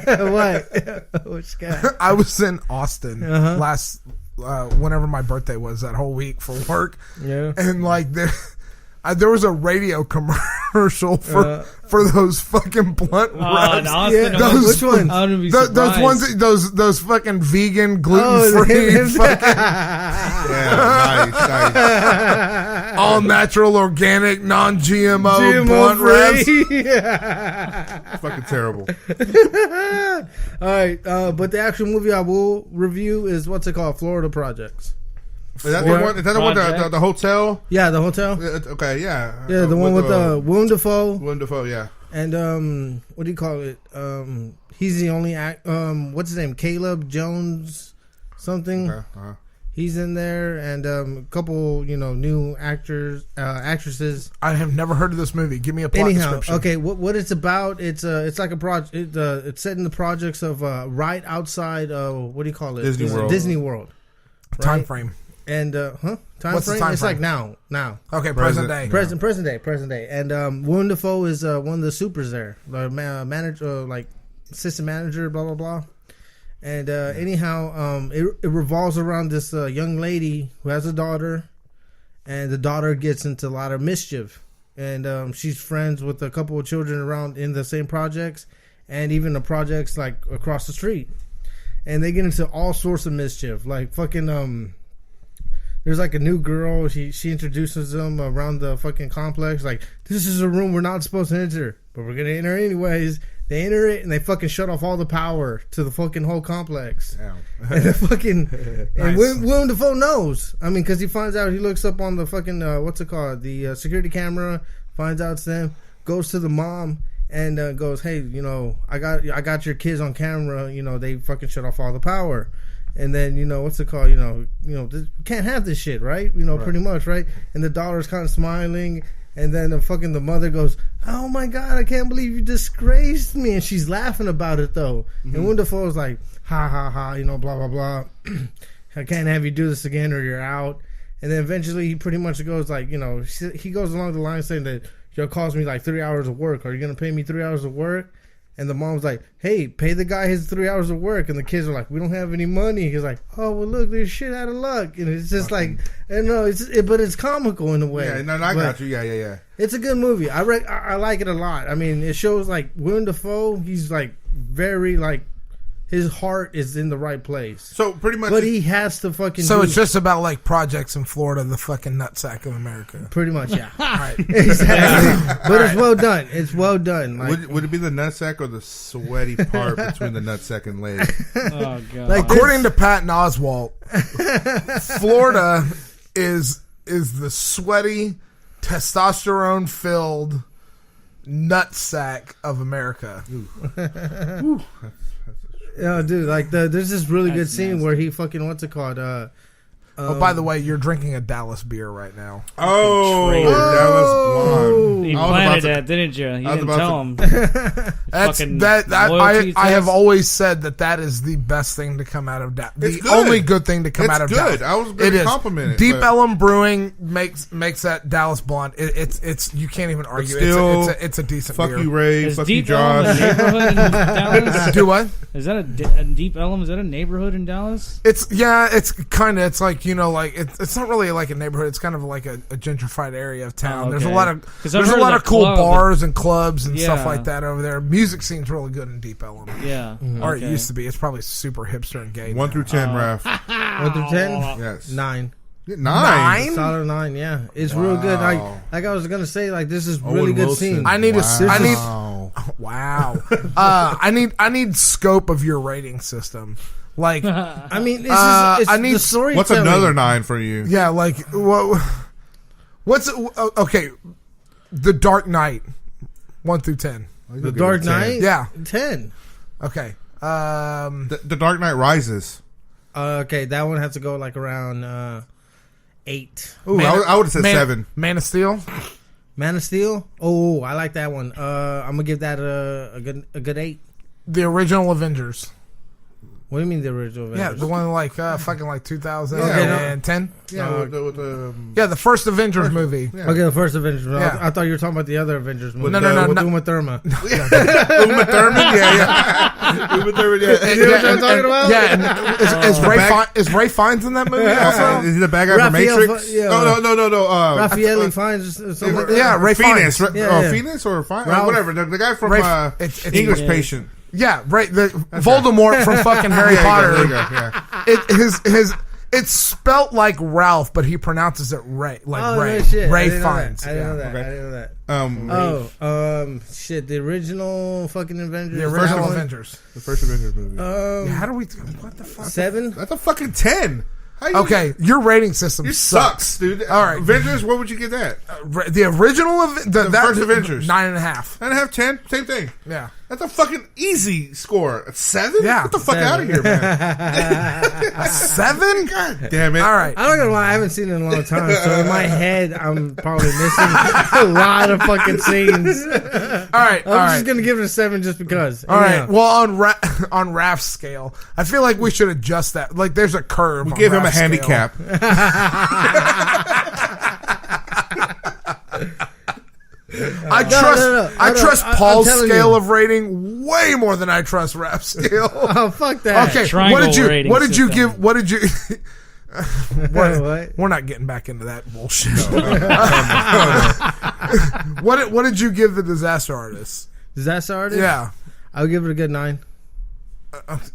What? Which guy? I was in Austin Uh-huh. last, whenever my birthday was, that whole week for work, Yeah. and like there was a radio commercial for those fucking blunt wraps. Austin, those- Which one? I wouldn't be Those surprised. ones, those fucking vegan, gluten free, Yeah, nice. all natural, organic, non-GMO blunt wraps. It's fucking terrible. All right, but the actual movie I will review is what's it called? Florida Projects. Is that the one? Is that the one? The hotel? Yeah, the hotel. Okay, yeah. Yeah, the one with Willem Dafoe Willem Dafoe, yeah. and what do you call it? He's the only what's his name? Caleb Jones, something. Okay, uh-huh. He's in there, and a couple new actresses. I have never heard of this movie. Give me a plot Anyhow, description. okay, what it's about? It's like a project. It's set in the projects of right outside. What do you call it? Disney World. Disney World. Time right? frame. And time What's the frame? time It's frame? like now. Okay, Present. present day. Present day. And Willem Dafoe is one of the supers there, the manager, like assistant manager, blah blah blah. And anyhow, it revolves around this young lady who has a daughter, and the daughter gets into a lot of mischief, and she's friends with a couple of children around in the same projects, and even the projects like across the street, and they get into all sorts of mischief, like fucking there's like a new girl. She introduces them around the fucking complex. Like, this is a room we're not supposed to enter, but we're gonna enter anyways. They enter it and they fucking shut off all the power to the fucking whole complex. Damn. And the fucking and Nice. Willem Dafoe knows. I mean, because he finds out. He looks up on the fucking what's it called? The security camera. Finds out it's them. Goes to the mom and goes, "Hey, I got your kids on camera. They fucking shut off all the power." And then what's it called? This, can't have this shit, right? Pretty much, right? And the daughter's kind of smiling, and then the mother goes, "Oh my god, I can't believe you disgraced me," and she's laughing about it though. And Willem Dafoe's like, "Ha ha ha," blah blah blah. I can't have you do this again, or you're out. And then eventually, he pretty much goes like, he goes along the line saying that you'll cost me like 3 hours of work. Are you gonna pay me 3 hours of work? And the mom's like, "Hey, pay the guy his 3 hours of work." And the kids are like, "We don't have any money." He's like, "Oh, well, look, there's shit out of luck." And it's just like, but it's comical in a way. Yeah, no, I got you. Yeah. It's a good movie. I like it a lot. I mean, it shows like Willem Dafoe. He's like very like his heart is in the right place. So pretty much, But he has to fucking. So do it's just about like projects in Florida, the fucking nutsack of America. pretty much, yeah. All right. Exactly. But it's well done. It's well done. Like, would it be the nutsack or the sweaty part between the nutsack and leg? Oh god. Like- According to Patton Oswalt, Florida is the sweaty, testosterone-filled nutsack of America. yeah, dude. Like there's this really good That's scene nasty. where he fucking what's it called? Oh, by the way, you're drinking a Dallas beer right now. Oh, traitor. Dallas Blonde. You I was planted about to- that, didn't you? You was didn't about tell him. That's Fucking that. loyalty I have test. always said that is the best thing to come out of Dallas. It's The good. only good thing to come It's out of good. Dallas. I was gonna It is. compliment it, Deep but- Ellum Brewing makes that Dallas Blonde. It's you can't even argue. still, It's a decent Fuck beer. you, Ray. Is Fuck you, Deep Ellum a Josh. neighborhood in Dallas? Do what? Is that a Deep Ellum? Is that a neighborhood in Dallas? It's it's like like it's not really like a neighborhood. It's kind of like a gentrified area of town. Oh, There's a okay. lot of 'Cause I've there's a heard lot of of cool club. bars and clubs and stuff Yeah. like that over there. Music scene's really good in Deep Ellum, Yeah. or it Okay. used to be. It's probably super hipster and gay. 1 now. through 10, Raph. 1 through 10? Yes. 9. 9. Nine? Solid 9. Yeah, it's real good. Wow. Like I was gonna say, like this is Owen really good Wilson. scene. I need wow. I need Wow. wow. I need scope of your rating system. Like I mean, it's I just, it's need- the story. What's another 9 for you? yeah, like what's okay? The Dark Knight, 1 through 10. The Dark Knight? Yeah. 10. Okay. The Dark Knight Rises. Okay, that one has to go like around 8. Ooh, I would have said 7. Man of Steel. Man of Steel. Oh, I like that one. I'm gonna give that a good 8. The original Avengers. What do you mean the original? Yeah, Avengers? the one like fucking like 2010. Yeah, with the Yeah, the first Avengers movie. yeah. Okay, the first Avengers. Yeah. I thought you were talking about the other Avengers movie. No, with no. Uma Thurman. Uma Thurman. Yeah. Uma Thurman. Yeah. You know what I'm talking about? Yeah, and is Ray Fiennes in that movie also? Is he the bad guy from Raphael Matrix? Fi- yeah. No. Raffaele finds something like that. Yeah, Ray Phoenix. Fiennes. Yeah. Phoenix or Fiennes? Ralph. Whatever. The guy from it's English Yeah. Patient. Yeah, right. The Voldemort from fucking Harry There you go, Potter. there you go, yeah. It's spelt like Ralph, but he pronounces it Ray, like Oh, Ray. no shit. Ray I didn't know that. Fiennes. I didn't know Yeah. that. I didn't know that. Shit. The original fucking Avengers. The original one? Avengers. The first Avengers movie. Yeah, how do we? What the fuck? 7. That's a fucking 10. How you, Okay, your rating system You sucks. sucks, dude. All right. Avengers, what would you give that? The original The first Avengers. 9.5. 9.5, 10? Same thing. Yeah. That's a fucking easy score. 7? Yeah. Get the fuck 7. out of here, man. 7? God damn it. All right. I'm not gonna lie, I haven't seen it in a long time, so in my head, I'm probably missing a lot of fucking scenes. All right. All I'm right. just gonna give it a 7 just because. All right. Anyhow. Well, on Raph's scale, I feel like we should adjust that. Like, there's a curve. We on give him a Raph's scale. handicap. I trust. no. I trust I'm Paul's telling scale you. of rating way more than I trust Raph's scale. Oh, fuck that. Okay. Triangle What did you? rating What did you system. give? What did you? What? We're not getting back into that bullshit. What did you give the Disaster Artist? Disaster Artist? Yeah. I'll give it a good 9.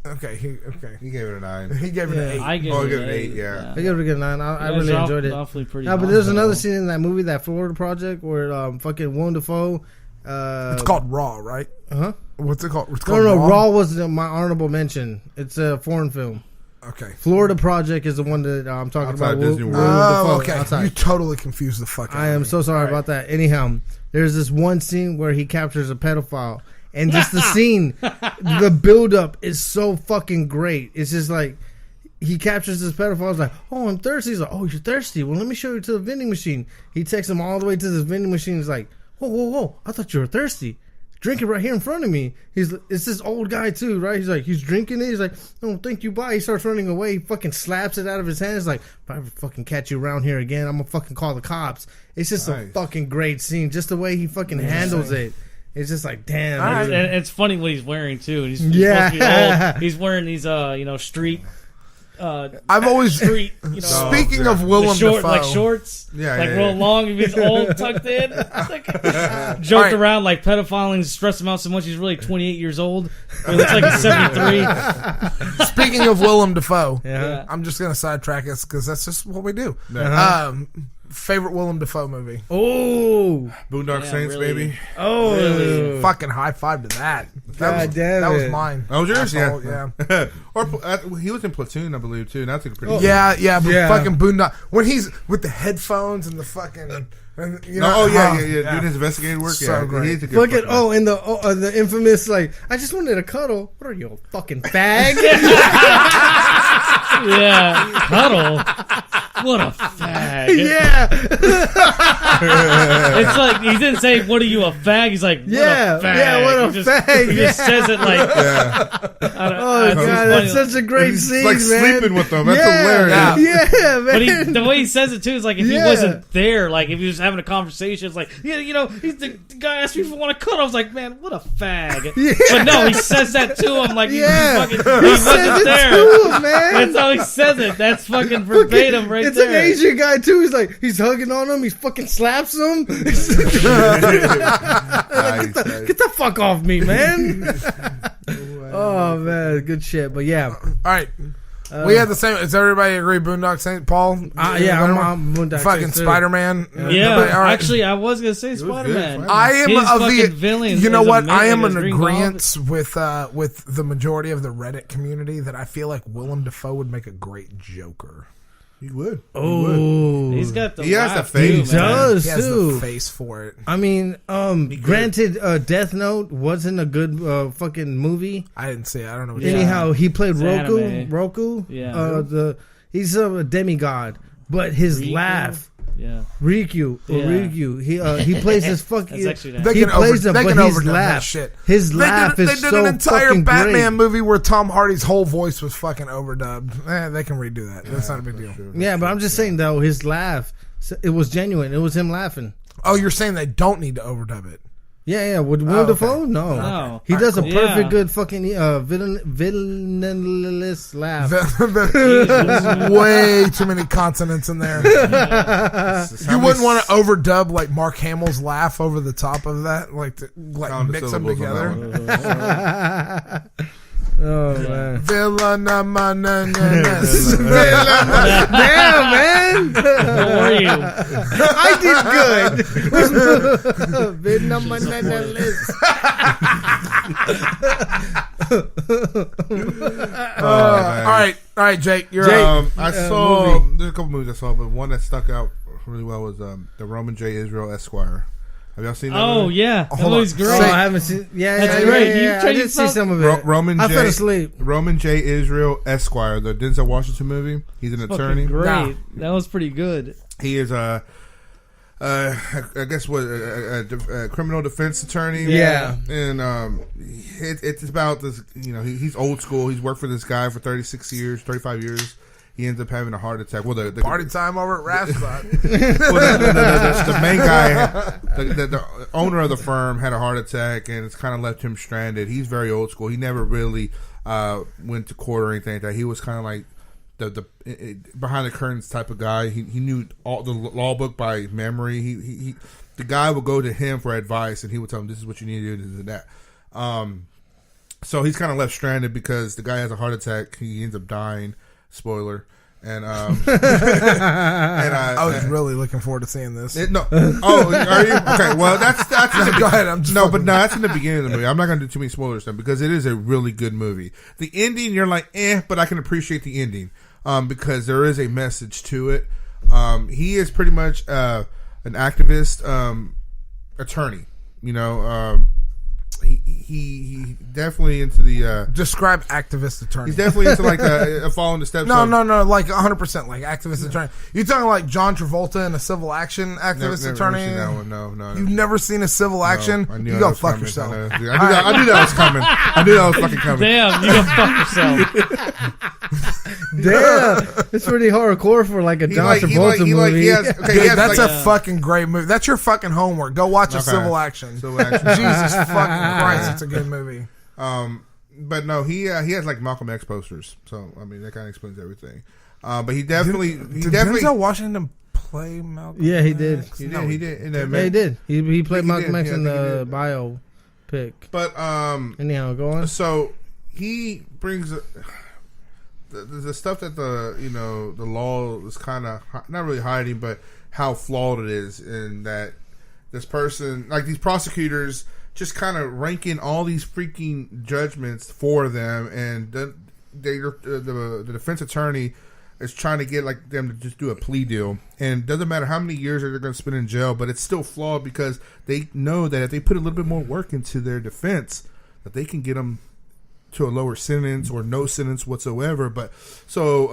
Okay. He gave it a 9. He gave it Yeah. an 8. I give Oh, it give an it an 8. eight, yeah. I give it a good 9. I You guys really are enjoyed it. awfully pretty No, but there's awesome. another scene in that movie, that Florida Project, where fucking Willem Dafoe. It's called Raw, right? Huh? What's it called? It's No, called no, Raw was my honorable mention. It's a foreign film. Okay. Florida Project is the one that I'm talking Outside about. Disney World. Willem Oh, Dafoe, okay. outside. You totally confused the fuck out I of am me. so sorry about that. Anyhow, there's this one scene where he captures a pedophile, and just the scene, the build-up is so fucking great. It's just like he captures this pedophile. He's like, "Oh, I'm thirsty." He's like, "Oh, you're thirsty? Well, let me show you to the vending machine." He takes him all the way to this vending machine. He's like, "Whoa! I thought you were thirsty. Drink it right here in front of me." It's this old guy too, right? He's like, he's drinking it. He's like, "No, thank you, bye." He starts running away. He fucking slaps it out of his hand. He's like, "If I ever fucking catch you around here again, I'm gonna fucking call the cops." It's just a Nice. fucking great scene. Just the way he fucking handles it. It's just like, damn. All right. dude. And it's funny what he's wearing too. He's Yeah. supposed to be old. He's wearing these street I've always street. Speaking of Willem Dafoe, like shorts, real long. If he's all tucked in, joked around like pedophiling, stressed him out so much he's really 28 years old. He looks like he's 73. Speaking of Willem Dafoe, Yeah. I'm just gonna sidetrack us because that's just what we do. Favorite Willem Dafoe movie? Oh, Boondock Saints, really. baby. oh, Really? Fucking high five to that. God damn that was it. mine. Oh, yours? Asshole, Yeah. Or he was in Platoon, I believe, too. And that's a pretty. Yeah, but Yeah. fucking Boondock when he's with the headphones and the fucking. And, you know, doing his investigative work. So great. He's a good Fucking fucking- and the infamous like I just wanted a cuddle. What are you, a fucking fag? Yeah, cuddle. What a fag. Yeah, It's like he didn't say, "What are you, a fag?" He's like, "What yeah, a fag." yeah. What a He just, fag! He Yeah. just says it like, Oh god, that's such a great He's scene, like man. sleeping with them. That's yeah, hilarious. Yeah, But man. the way he says it too is like if he Yeah. wasn't there, like if he was having a conversation, it's like, yeah, he's the guy asked me if I want to cut. I was like, man, what a fag. Yeah. But no, he says that to him like Yeah. he He wasn't says it there. to him, man. That's how he says it. That's fucking verbatim right it's there. an Asian guy too. He's like, he's hugging on him. He fucking slaps him. Nice, nice. Get the fuck off me, man. Oh man, good shit. But yeah, All right. We had the same. Does everybody agree? Boondock Saint Paul. yeah, I'm Boondock fucking Saints, too. Spider-Man. Yeah, All right. actually, I was gonna say Spider-Man. good. I am His of the fucking villain You know is what? I am amazing. in His Green agreement with the majority of the Reddit community that I feel like Willem Dafoe would make a great Joker. He would. Oh, He's got the He has laugh, the face. too, man. does He has too. the face for it. I mean, granted, Death Note wasn't a good fucking movie. I didn't see it. I don't know what Yeah. Anyhow, he played It's Roku. anime. Roku. Yeah. He's a demigod, but his Riku? laugh, Yeah. Riku, Yeah. Riku. He plays his fucking. That's actually nice. They He can plays over, him, they but can his overdub that laugh, shit. his They laugh did, is they did so an entire fucking Batman great. movie where Tom Hardy's whole voice was fucking overdubbed. They can redo that. That's not a big deal. Yeah, but I'm just saying though, his laugh, it was genuine. It was him laughing. Oh, you're saying they don't need to overdub it? Yeah. With Will okay. Dafoe, no. No. He does a Cool. perfect, Yeah. good fucking villainless laugh. Way too many consonants in there. You wouldn't want to overdub like Mark Hamill's laugh over the top of that, like to mix them together. Oh man. Villainous. Damn, man. How are you? I did good. Villainless. All right, Jake. You're Jake. up. I saw there's a couple movies I saw, but one that stuck out really well was the Roman J. Israel Esquire. Have y'all seen that? Oh movie? yeah, that Hold on. was great. Oh, I haven't seen. Yeah, That's yeah, great. yeah, You yeah. I tried did to see suck- some of it. Roman I J. fell asleep. Roman J. Israel Esquire, the Denzel Washington movie. He's an attorney. Fucking great. Nah. That was pretty good. He is I guess a criminal defense attorney. Yeah. And it's about this. You know, he's old school. He's worked for this guy for 35 years. He ends up having a heart attack. Well, the Party time over at Raph's spot. the main guy, the owner of the firm, had a heart attack, and it's kind of left him stranded. He's very old school. He never really went to court or anything like that. He was kind of like the behind the curtains type of guy. He knew all the law book by memory. He the guy would go to him for advice, and he would tell him, "This is what you need to do, this and that." So he's kind of left stranded because the guy has a heart attack. He ends up dying. Spoiler. And I was really looking forward to seeing this. no. Oh, are you? Okay. Well, that's Go ahead. I'm just that's in the beginning of the movie. I'm not going to do too many spoilers then because it is a really good movie. The ending, you're like, but I can appreciate the ending because there is a message to it. He is pretty much an activist attorney. You know, he definitely into the describe activist attorney. he's definitely into like following the steps. No, of, like 100%, like activist attorney. You talking like John Travolta in a civil action activist Never attorney? seen that one. No. You've never seen a civil action? I knew You that go was fuck coming. yourself. I knew that was coming. I knew that was fucking coming. Damn, you go fuck yourself. Damn, it's pretty hardcore for like a John Travolta movie. Dude, that's a fucking great movie. That's your fucking homework. Go watch a Okay. civil action. Civil action. Jesus fucking Christ, it's a good movie. but no, he has like Malcolm X posters. So I mean, that kind of explains everything. But he definitely Did Denzel Washington play Malcolm? Yeah, he did. X? He No, did. He did. Yeah, he did. He played he Malcolm did. X Yeah, in I think he the did. biopic. But Anyhow, go on. so he brings the stuff that the law is kind of not really hiding, but how flawed it is, in that this person, like these prosecutors, just kind of ranking all these freaking judgments for them, and the defense attorney is trying to get like them to just do a plea deal, and it doesn't matter how many years they're going to spend in jail, but it's still flawed because they know that if they put a little bit more work into their defense, that they can get them to a lower sentence or no sentence whatsoever. But so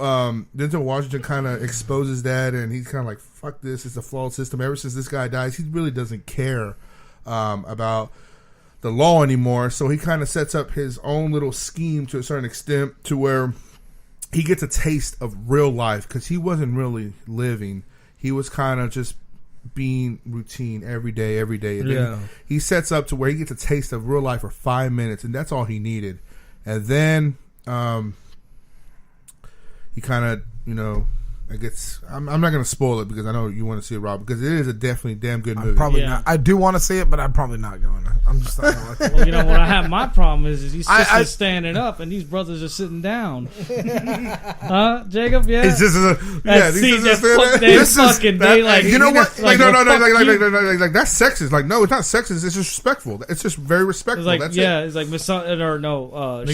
Denzel Washington kind of exposes that, and he's kind of like, fuck this, it's a flawed system. Ever since this guy dies, he really doesn't care about the law anymore. So he kind of sets up his own little scheme to a certain extent, to where he gets a taste of real life, because he wasn't really living. He was kind of just being routine every day. And then he sets up to where he gets a taste of real life for 5 minutes, and that's all he needed. And then he kind of, I guess I'm not going to spoil it because I know you want to see it, Rob, because it is a definitely damn good movie. Probably not. I do want to see it, but I'm probably not going to. I'm just not going to. Well, what I have my problem is these sisters standing up and these brothers are sitting down. Huh, Jacob? Yeah. It's just you know what? Like that's sexist. Like, no, it's not sexist. It's disrespectful. It's just very respectful. It's like, that's yeah, it. it's like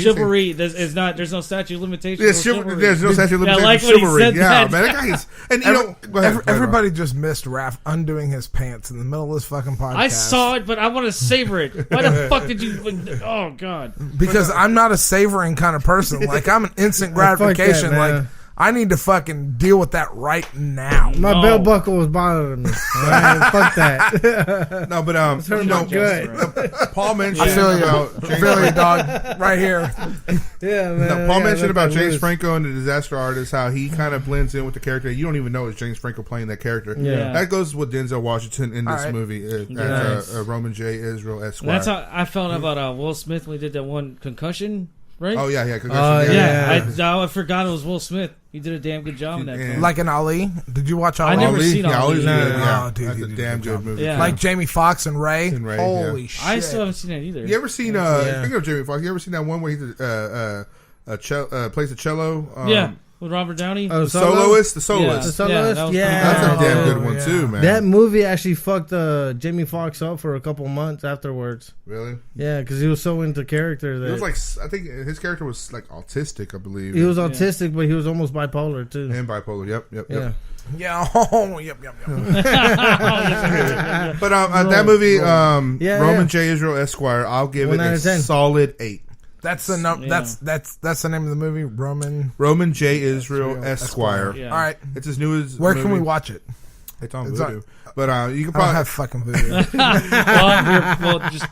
chivalry. There's no statute of limitations. There's no statute of Yeah, limitations. like when he Chivalry. said Yeah, that. man. That guy's, and go ahead, everybody just missed Raph undoing his pants in the middle of this fucking podcast. I saw it, but I want to savor it. Why the fuck did you? Oh God! Because I'm not a savoring kind of person. Like, I'm an instant gratification. that, Like, man. I need to fucking deal with that right now. My belt buckle was bothering me. Fuck that. No, but good. Paul mentioned I feel you. about I feel you, dog. Right here. Yeah, man. No, Paul mentioned about that James loose. Franco and the Disaster Artist, how he kind of blends in with the character. You don't even know it's James Franco playing that character. Yeah. That goes with Denzel Washington in this All right. movie Nice. as Roman J. Israel Esquire. That's how I felt about Will Smith when he did that one Concussion, right? Oh yeah, Concussion. I forgot it was Will Smith. He did a damn good job in that. Yeah. film. Like in Ali. Did you watch Ali? I never seen yeah, Ali. Ali's No, good. no, Yeah, dude, that's he a did damn a good good movie. Yeah. Like Jamie Foxx and Ray. yeah. Holy shit. I still haven't seen that either. You ever seen? Speaking of Jamie Foxx, you ever seen that one where he plays the cello? Yeah, with Robert Downey. Oh, The Soloist. The Soloist. The Soloist? that was Yeah. That's a damn Oh, good one yeah. too, man. That movie actually fucked Jamie Foxx up for a couple months afterwards. Really? Yeah, because he was so into character that It was like, I think his character was like autistic, I believe. he was autistic, but he was almost bipolar too. and bipolar. Yep. Yeah. Yeah. Oh, yep. But that movie, Yeah, Roman yeah. J. Israel Esquire, I'll give 1 it out a of 10. solid 8. That's the num- Yeah. That's the name of the movie. Roman J. Israel Esquire. Yeah. All right. It's his newest. Where movie. can we watch it? It's on It's Vudu. But you can I don't probably. have fucking video.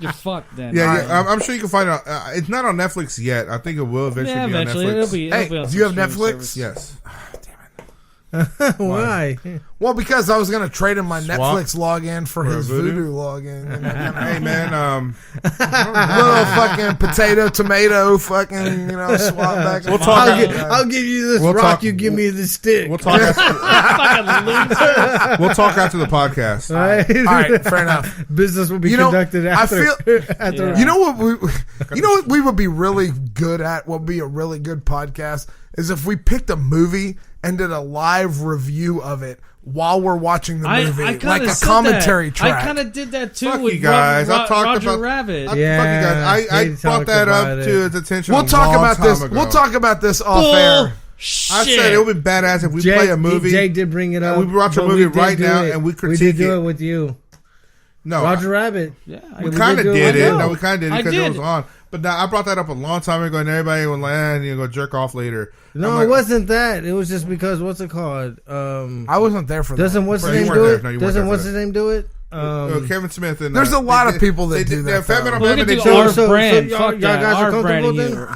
You're fucked then. Yeah, I'm sure you can find it. It's not on Netflix yet. I think it will eventually Yeah, be eventually on Netflix. it'll be. Hey, It'll be on do you have some Netflix? streaming service. Yes. Why? Well, because I was gonna trade him my Swap? Netflix login for his Voodoo? Voodoo login. Hey man, Little fucking potato, tomato, fucking swap back. We'll talk- I'll give you this We'll rock. talk- You give me the stick. we'll talk. Fucking loser. We'll talk after the podcast. All right. All right, fair enough. Business will be You know, conducted I after. feel- after Yeah. You know what we would be really good at? What would be a really good podcast is if we picked a movie and did a live review of it while we're watching the movie, I kinda like a said commentary that. track. I kind of did that too Fuck with you guys. I talked Roger about- Rabbit. Fuck you Yeah, guys. I he brought talked that up about to it. his attention. We'll a talk long about time this. ago. We'll talk about this off air. I said it would be badass if we play a movie. Jay did bring it up. We watch a but movie we did right do now it. and we We critique did do it. it with you, No, Roger Rabbit. Yeah, we we kind of did do did it. it. I know. No, we kind of did it I because it did. was on. But now I brought that up a long time ago, and everybody was like, "And you go jerk off later." No, I'm like, it wasn't that. It was just because what's it called? I wasn't there for Doesn't that. what's Bro, his you name weren't do there. it? No, you weren't Doesn't there what's for his that. name do it? Kevin Smith and there's a lot of people that do that. Fat Man on Look Batman. at They the chose. our brand. y'all Fuck that. guys are Our comfortable brand then? here.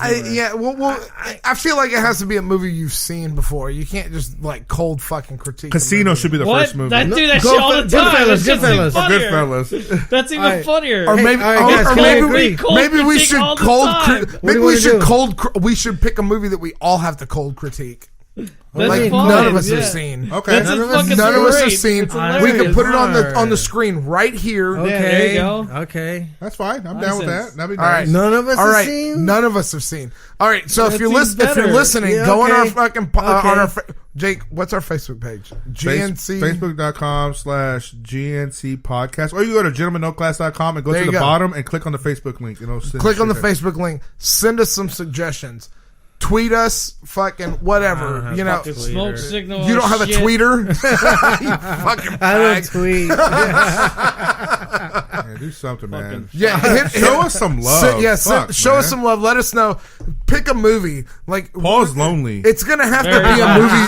I feel like it has to be a movie you've seen before. You can't just like cold fucking critique. Casino should be the What? first movie. That do that Go shit all for- the time. Goodfellas, That's just even Goodfellas. funnier. Goodfellas. That's even Alright. funnier. Or maybe, all right, guys, or can we maybe, agree? maybe we Critique should all the cold. time. Maybe do you we wanna should do? we should pick a movie that we all have to cold critique. That's Like fine, none of us yeah. have seen. Okay. That's None a of us- fucking None of us have great. seen. It's We hilarious. can put it on the Alright. screen right here. Okay. there you go. Okay. That's fine. I'm down with Nonsense. that. That'd be All right. nice. None of us All have right, seen? none of us have seen. All right, so if That's you're even listening, better. listening, Yeah, go on okay. our fucking on Okay. our Jake. What's our Facebook page? GNC. Facebook.com/GNC podcast. Or you go to gentlemannoclass.com and go There to you the go. bottom and click on the Facebook link. You know, Click on the Facebook link. Send us some suggestions. Tweet us, fucking whatever. You know, Fucking smoke signal. you don't have a shit. tweeter. You fucking I don't fag. tweet. Yeah, do something, man. Yeah, Show us some love. Fuck, show man. us some love. Let us know. Pick a movie. Like Paul's lonely. it's gonna have to Very be a much. movie.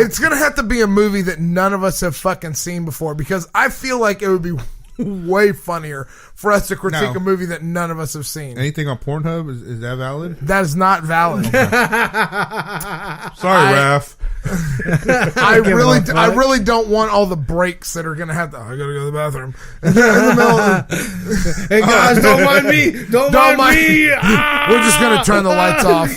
It's gonna have to be a movie that none of us have fucking seen before because I feel like it would be way funnier for us to critique No. a movie that none of us have seen. Anything on Pornhub? Is that valid? That is not valid. Sorry, Raph. I really don't want all the breaks that are gonna have to. I gotta go to the bathroom. In the middle of- Hey guys, don't mind me. Don't mind me. We're just gonna turn the lights off.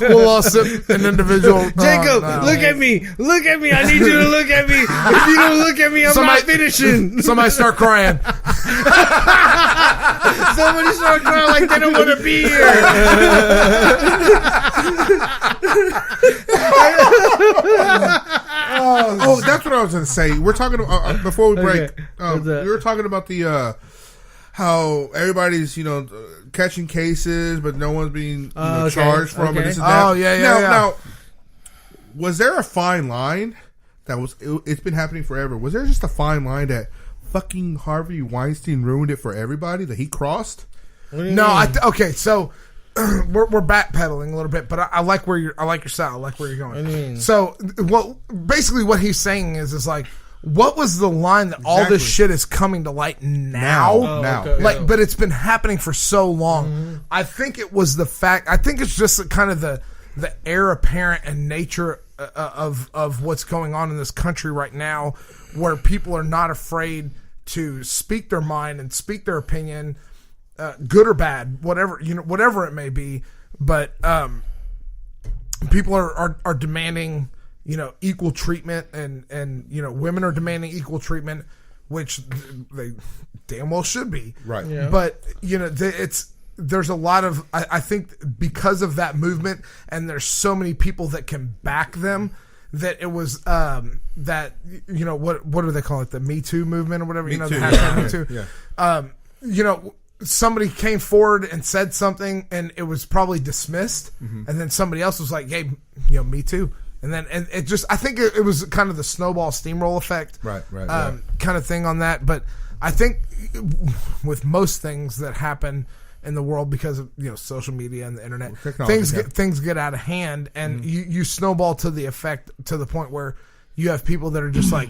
We'll all sit an individual. Jacob, no. look at me. Look at me. I need you to look at me. If you don't look at me, I'm not finishing. Somebody start crying. Somebody start crying like they don't want to be here. Oh, that's what I was going to say. We're talking about, before we break. Okay. What's that? We were talking about the how everybody's catching cases, but no one's being Okay. charged from it. Okay. This and that. Oh, yeah. Now, was there a fine line that was? It's been happening forever. Was there just a fine line that fucking Harvey Weinstein ruined it for everybody that he crossed? No, okay, so we're backpedaling a little bit, but I like I like your style. I like where you're going. So, basically what he's saying is like, what was the line that all this Exactly. shit is coming to light now? Now. okay. Like, but it's been happening for so long. I think it was the fact. I think it's just kind of the heir apparent and nature of what's going on in this country right now, where people are not afraid to speak their mind and speak their opinion, good or bad, whatever it may be. But people are demanding equal treatment, and women are demanding equal treatment, which they damn well should be. Right. Yeah. But there's a lot of I think because of that movement, and there's so many people that can back them, that it was that what do they call it, the Me Too movement or whatever, Me the Too, hashtag yeah. Me Too. Yeah. Somebody came forward and said something, and it was probably dismissed, and then somebody else was like, "Hey, Me Too," and it just I think it was kind of the snowball steamroll effect, Right. kind of thing on that. But I think with most things that happen in the world because of social media and the internet, Technology, things get out of hand, and you snowball to the point where you have people that are just like,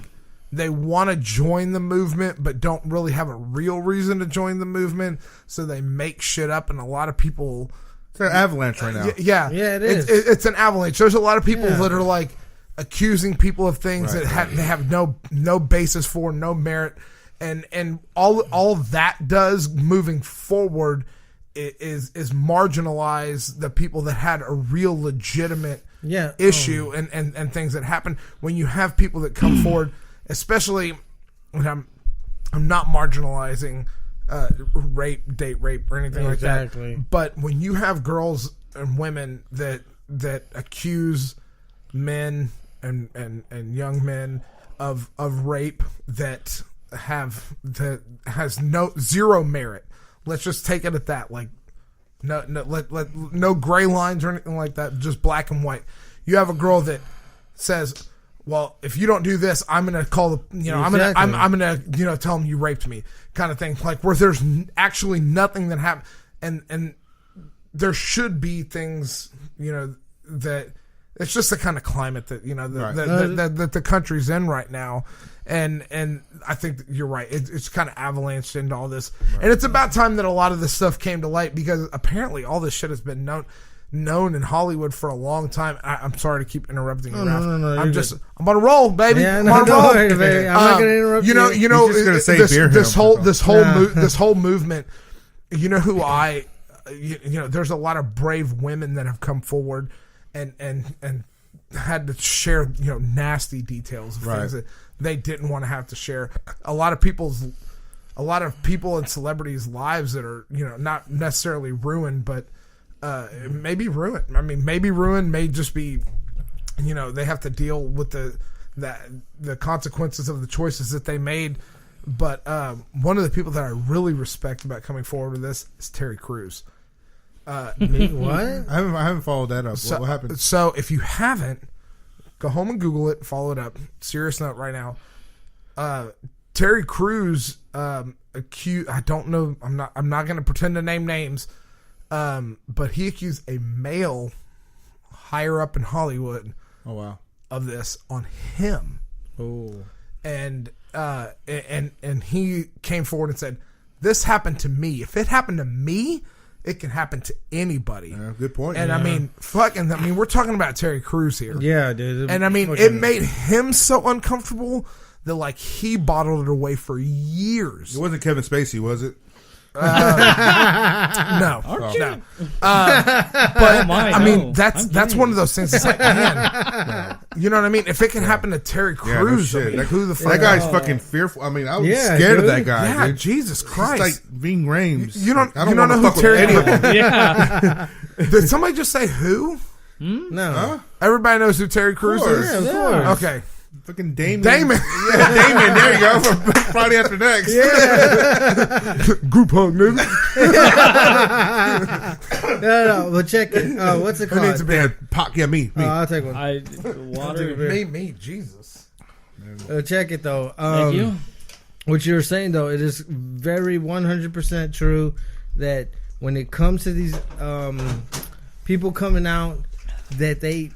they want to join the movement but don't really have a real reason to join the movement, so they make shit up, and a lot of people, It's an avalanche right now. yeah, it is. It's an avalanche. There's a lot of people that are like accusing people of things that they have no basis for, no merit, and all that does moving forward is marginalize the people that had a real legitimate issue and things that happen. When you have people that come forward, especially when I'm not marginalizing date rape or anything like that. But when you have girls and women that accuse men and young men of rape that has zero merit. Let's just take it at that. Like, no gray lines or anything like that. Just black and white. You have a girl that says, "Well, if you don't do this, I'm gonna call the I'm gonna tell them you raped me," kind of thing. Like, where there's actually nothing that happened, and there should be things that it's just the kind of climate that Right. that the country's in right now, and I think that you're right. It's kind of avalanched into all this, and it's about time that a lot of this stuff came to light because apparently all this shit has been known in Hollywood for a long time. I'm sorry to keep interrupting you, Ralph. No, I'm on a roll, baby. Yeah, I'm on a roll. don't worry, baby. I'm not gonna interrupt you. You know, He's just gonna say this beer whole movement. You know who there's a lot of brave women that have come forward and had to share nasty details of things that they didn't want to have to share. A lot of people and celebrities' lives that are not necessarily ruined, but maybe ruined. I mean, maybe ruined may just be they have to deal with the consequences of the choices that they made. But one of the people that I really respect about coming forward with this is Terry Crews. What? I haven't followed that up. What happened? So if you haven't, go home and Google it, follow it up. Serious note right now. Terry Crews accused. I don't know. I'm not going to pretend to name names. But he accused a male higher up in Hollywood. Oh wow. Of this on him. Oh. And he came forward and said, "This happened to me. If it happened to me, it can happen to anybody." Yeah, good point. And I mean, we're talking about Terry Crews here. Yeah, dude. And I mean, it made him so uncomfortable that he bottled it away for years. It wasn't Kevin Spacey, was it? No. But I mean, that's one of those things. It's like, man, you know what I mean? If it can happen to Terry Crews, no shit. who the fuck? That guy's fucking fearful. I mean, I was scared of that guy. Yeah, dude. Jesus Christ! He's like Ving Rhames. You don't know who Terry any of them. Yeah. Did somebody just say who? No. Huh? Everybody knows who Terry Crews is. Yeah, of course. Okay. Fucking Damon. Damon. Yeah, Damon. There you go. From Friday After Next. Yeah. Group hug, nigga. No, but check it. What's it Who called? needs a beer? Me. I'll take one. Water. Me, Jesus. Check it though. Thank you. What you were saying though, it is very 100% true that when it comes to these people coming out, that they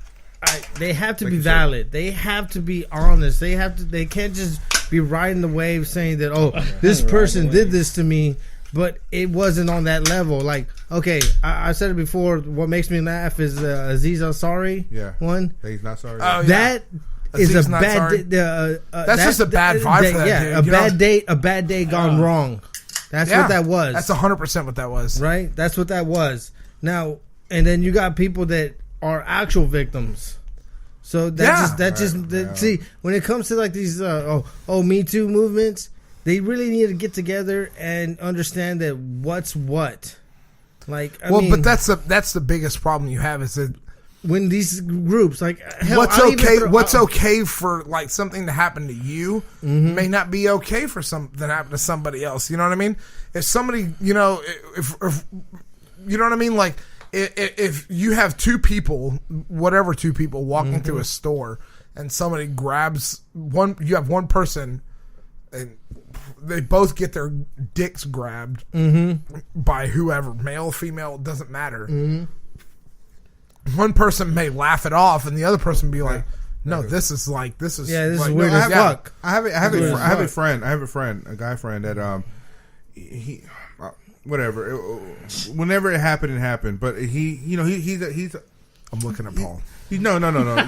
have to be valid. They have to be honest. They can't just be riding the wave saying that this person did this to me, but it wasn't on that level. Like, okay, I said it before. What makes me laugh is Aziz Ansari. Yeah. One. He's not sorry. Oh, yeah. That is Aziz's a not bad. sorry. That's just a bad vibe for that yeah, dude. a bad day gone wrong. That's what that was. That's 100% what that was. Right? That's what that was. Now, and then you got people that are actual victims. So see, when it comes to like these Me Too movements, they really need to get together and understand that what's what. Like, I mean, but that's the biggest problem you have is that when these groups like what's okay for like something to happen to you may not be okay for something to happen to somebody else. You know what I mean? If somebody, if you know what I mean, like if you have two people walking through a store and somebody grabs one, you have one person and they both get their dicks grabbed by whoever, male, female, it doesn't matter. One person may laugh it off, and the other person be like, "No, this is weird as fuck." I have a friend, a guy friend that he whatever. Whenever it happened, but he's. I'm looking at Paul. No.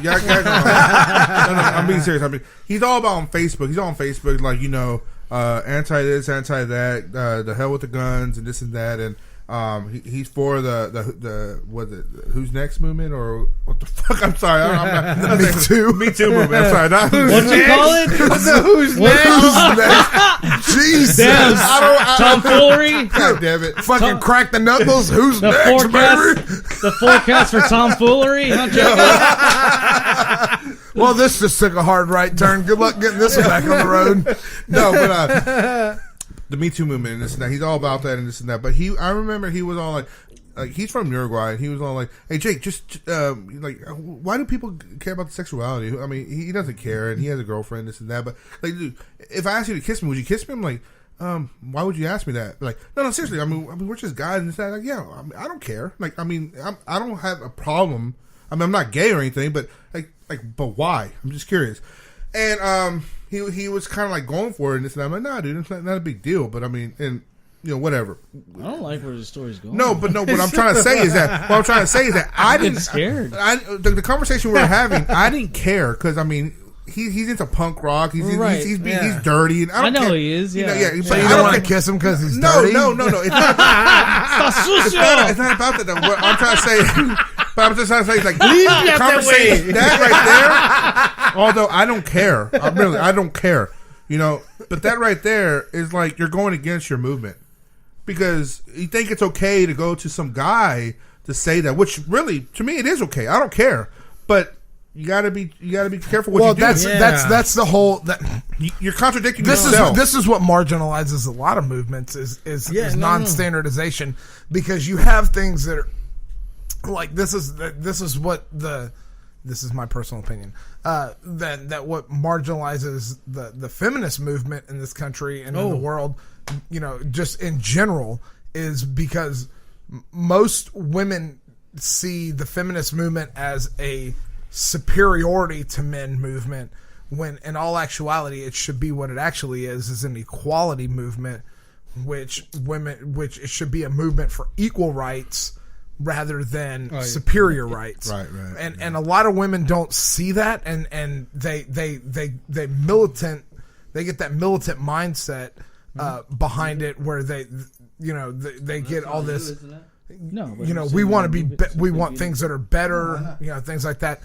Yeah, guys, no. I'm being serious. He's all about on Facebook. He's on Facebook, like anti this, anti that, the hell with the guns and this and that, and he's for the Who's Next movement or what the fuck? I'm sorry. I'm not Me Too movement. I'm sorry. Not What'd you call it? Who's next? Jesus. Tomfoolery. God damn it. Fucking crack the knuckles. Who's The next, forecast. baby? The forecast for tomfoolery. Huh, Jacob? Well, this just took a hard right turn. Good luck getting this one back on the road. No, but the Me Too movement and this and that. He's all about that and this and that. But I remember he was all like he's from Uruguay, and he was all like, "Hey, Jake, just why do people care about the sexuality? I mean, he doesn't care, and he has a girlfriend, this and that. But like, dude, if I asked you to kiss me, would you kiss me? I'm like, why would you ask me that? Like, no, seriously. I mean, we're just guys and this that. Like, yeah, I don't care. Like, I mean, I don't have a problem I mean, I'm not gay or anything, but but why? I'm just curious. And he was kind of like going for it, and this, and I'm like, nah, dude, it's not a big deal. But I mean, and whatever. I don't like where the story's going. No, what I'm trying to say is that I didn't scared. The conversation we were having, I didn't care because I mean. He's into punk rock. He's dirty. And I know care. he is. Yeah. So you don't want to kiss him because he's dirty? No. It's not about that. Though. What I'm trying to say, but I'm just trying to say, like, the conversation that right there. Although I don't care, I don't care. But that right there is like you're going against your movement because you think it's okay to go to some guy to say that, which really to me it is okay. I don't care, but. You gotta be careful what you do. That's the whole. You're contradicting yourself. This is what marginalizes a lot of movements is non-standardization because you have things that are like this is my personal opinion that what marginalizes the feminist movement in this country and in the world, just in general, is because most women see the feminist movement as a superiority to men movement when in all actuality it should be what it actually is an equality movement which it should be a movement for equal rights rather than superior rights. Right. And a lot of women don't see that and they get that militant mindset behind it where they get all this we want to we want things that are better, things like that.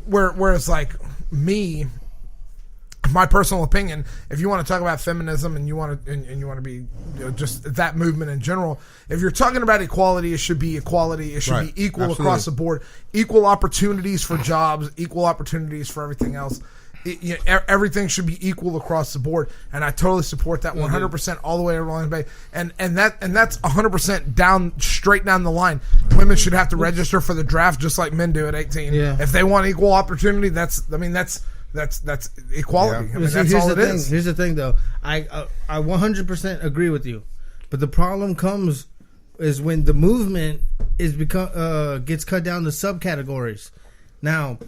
Whereas like me, my personal opinion, if you want to talk about feminism and you want to be just that movement in general, if you're talking about equality, it should be equality. It should be equal across the board, equal opportunities for jobs, equal opportunities for everything else. Everything should be equal across the board, and I totally support that 100% all the way along the way. And that's 100% straight down the line. Women should have to register for the draft just like men do at 18. Yeah. If they want equal opportunity, that's equality. Yeah. That's all it is. Here's the thing, though. I 100% agree with you, but the problem comes is when the movement gets cut down to subcategories. Now,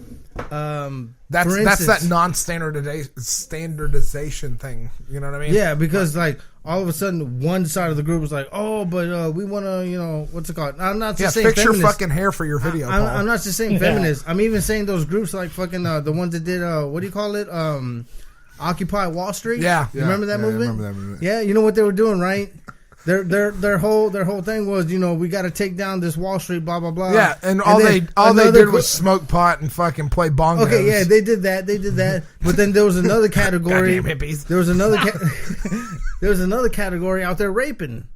that's that non-standardization thing. You know what I mean? Yeah, because like all of a sudden one side of the group is like, oh, but we want to, what's it called? I'm not just saying fix feminist. your fucking hair for your video. I'm not just saying feminist. I'm even saying those groups like fucking the ones that did what do you call it? Occupy Wall Street. Yeah, you remember that movement? I remember that movement. Yeah, you know what they were doing, right? Their whole thing was, we got to take down this Wall Street, blah blah blah. Yeah, and all they did was smoke pot and fucking play bongos. Okay, yeah, they did that. But then there was another category. There was another category out there raping.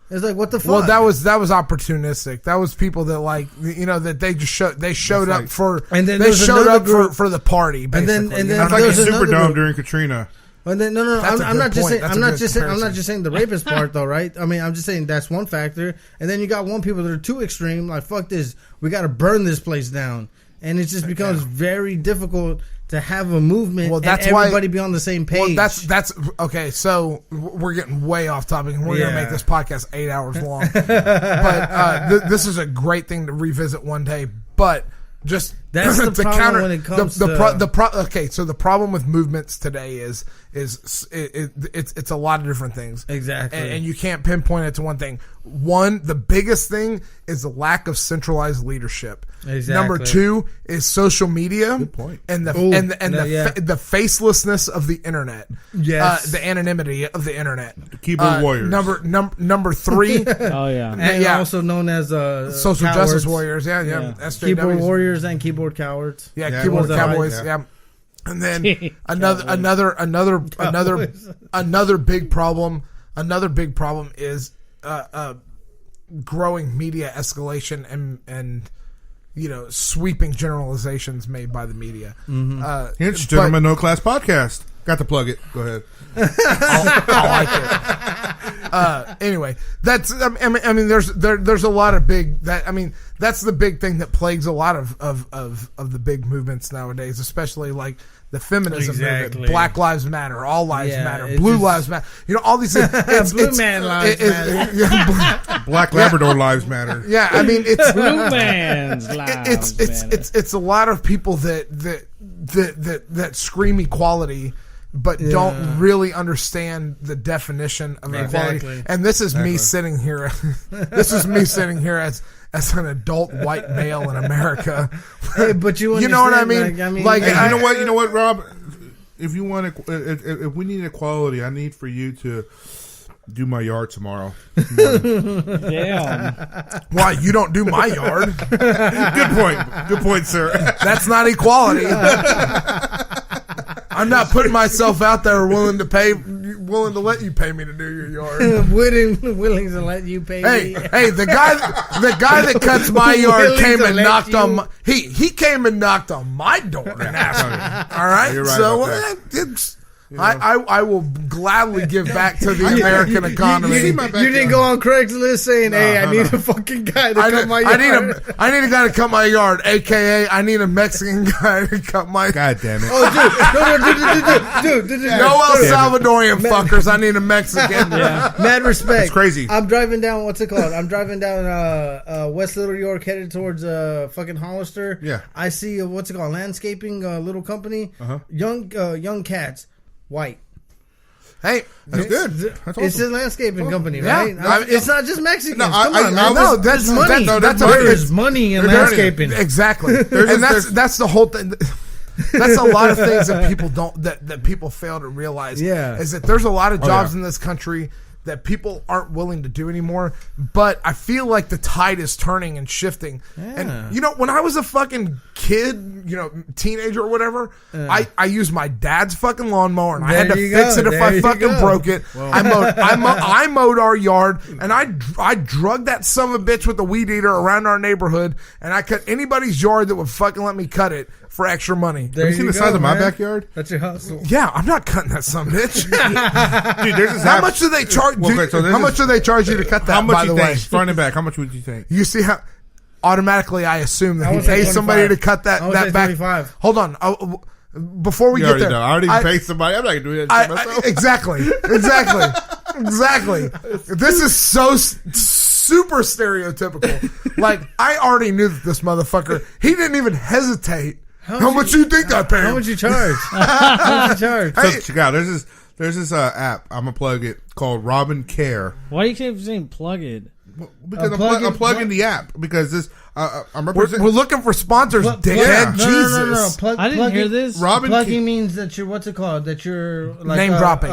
It's like, what the fuck? Well, that was opportunistic. That was people that that they just showed up for, and then they showed up for the party. Basically. And then it's like a Superdome during Katrina. And then no, I'm not just saying the rapist part though, right? I mean, I'm just saying that's one factor. And then you got one people that are too extreme, like fuck this, we got to burn this place down, and it just becomes very difficult to have a movement. Well, that's and everybody be on the same page. Well, that's okay. So we're getting way off topic, and we're gonna make this podcast 8 hours long. But this is a great thing to revisit one day. But just that's the problem when it comes so the problem with movements today is it's a lot of different things. Exactly. And you can't pinpoint it to one thing. One, the biggest thing is the lack of centralized leadership. Exactly. Number two is social media. Good point. And the facelessness of the internet. Yes. The anonymity of the internet. The keyboard warriors. Number three. Oh yeah. And also known as social cowards. Justice warriors. Yeah. Keyboard warriors and keyboard cowards. Yeah, keyboard cowboys. Yeah. And then another big problem. Another big problem is growing media escalation and sweeping generalizations made by the media. Here's Gentleman No Class Podcast. Got to plug it. Go ahead. I like it. Anyway, that's. I mean, there's a lot of big. That's the big thing that plagues a lot of the big movements nowadays, especially like the feminism movement, Black Lives Matter, All Lives Matter, Blue Lives Matter. You know, all these things. Blue Man Lives Matter. Black Labrador Lives Matter. Yeah, I mean, it's Blue Man's lives. It's a lot of people that scream equality, but don't really understand the definition of equality. And this is me sitting here. This is me sitting here as an adult white male in America. Hey, but you know what I mean? Like, hey, you know what, Rob? If you want, if we need equality, I need for you to do my yard tomorrow. Damn. Why you don't do my yard? Good point, sir. That's not equality. I'm not putting myself out there willing to let you pay me to do your yard. willing to let you pay me. Hey, the guy that cuts my yard came and knocked on my, he came and knocked on my door and asked me. All right, You're right so about that. I will gladly give back to the American economy. You didn't go on Craigslist saying, I need a fucking guy to cut my yard. I need a guy to cut my yard, a.k.a. I need a Mexican guy to cut my... God damn it. Oh, dude. No El Salvadorian fuckers. I need a Mexican. Yeah. Mad respect. That's crazy. I'm driving down, what's it called? I'm driving down West Little York headed towards fucking Hollister. Yeah. I see, what's it called? Landscaping, little company. Young cats. White. Hey, that's good. That's awesome. It's a landscaping company, yeah. right? It's not just Mexicans. No, Come on, man. No, that's money. There's money in landscaping. Exactly. And that's the whole thing. That's a lot of things that people don't that people fail to realize. Yeah. Is that there's a lot of jobs in this country that people aren't willing to do anymore, but I feel like the tide is turning and shifting. Yeah. And when I was a fucking kid, teenager or whatever, I used my dad's fucking lawnmower and I had to fix it if I fucking broke it. Whoa. I mowed our yard and I drugged that son of a bitch with the weed eater around our neighborhood and I cut anybody's yard that would fucking let me cut it for extra money. Have you seen the size of my backyard? That's your hustle. Yeah, I'm not cutting that son of a bitch. Dude, there's this how much do they charge? How much do they charge you to cut that? How much by the way, front and back? How much would you think? You see how automatically I assume that he pays somebody to cut that back. 25. Hold on, before we get there, I already paid somebody. I'm not gonna do that myself. Exactly. This is so super stereotypical. Like I already knew that this motherfucker. He didn't even hesitate. How much you think I pay him? How much you charge? How much you charge? So check out. There's this app. I'm gonna plug it called Robin Care. Why do you keep saying plug it? Because I'm plugging the app because this. I'm representing. We're looking for sponsors, dickhead. Jesus. No. I didn't hear this. Plugging means that you're what's it called? That you're like name dropping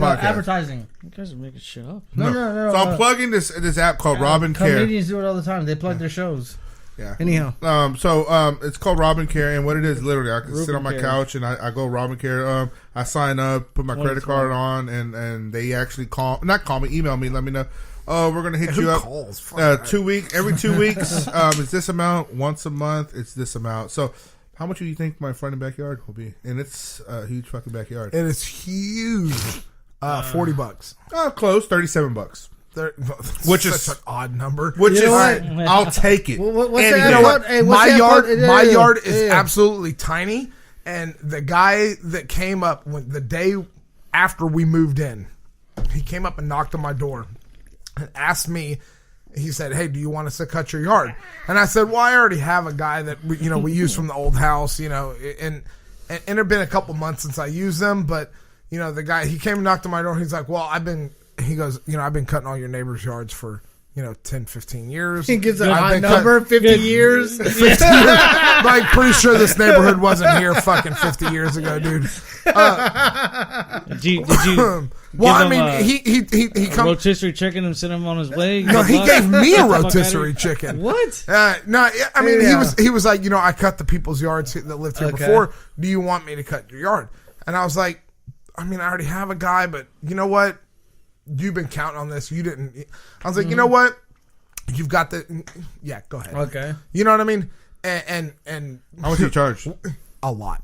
advertising. You guys are making shit up. No. So I'm plugging this app called Robin Care. Comedians do it all the time. They plug their shows. Yeah. Anyhow. It's called Robin Care, and what it is, literally, I can sit on my couch and I go Robin Care. I sign up, put my credit card on, and they actually email me, let me know. Oh, we're gonna hit you up. Every 2 weeks. It's this amount. Once a month, it's this amount. So, how much do you think my front and backyard will be? And it's a huge fucking backyard. It is huge. $40. Close. $37. Which is such an odd number. Which is, I'll take it. What's that? Hey, my yard is absolutely tiny, and the guy that came up the day after we moved in, he came up and knocked on my door and asked me. He said, "Hey, do you want us to cut your yard?" And I said, "Well, I already have a guy that we use from the old house, and it'd been a couple months since I used them, but the guy he came and knocked on my door. He's like, "Well, I've been cutting all your neighbors' yards for 10, 15 years." He gives a high number, 50 years. 50 years. I'm pretty sure this neighborhood wasn't here fucking 50 years ago, dude. Did you well, I mean, he come rotisserie chicken and send him on his way. No, he gave me a rotisserie chicken. What? No, I mean, he was like, I cut the people's yards that lived here before. Do you want me to cut your yard? And I was like, I mean, I already have a guy, but you know what? You've been counting on this. You didn't. I was like, you know what? You've got the. Yeah, go ahead. Okay. You know what I mean? And how much do you charge? a lot.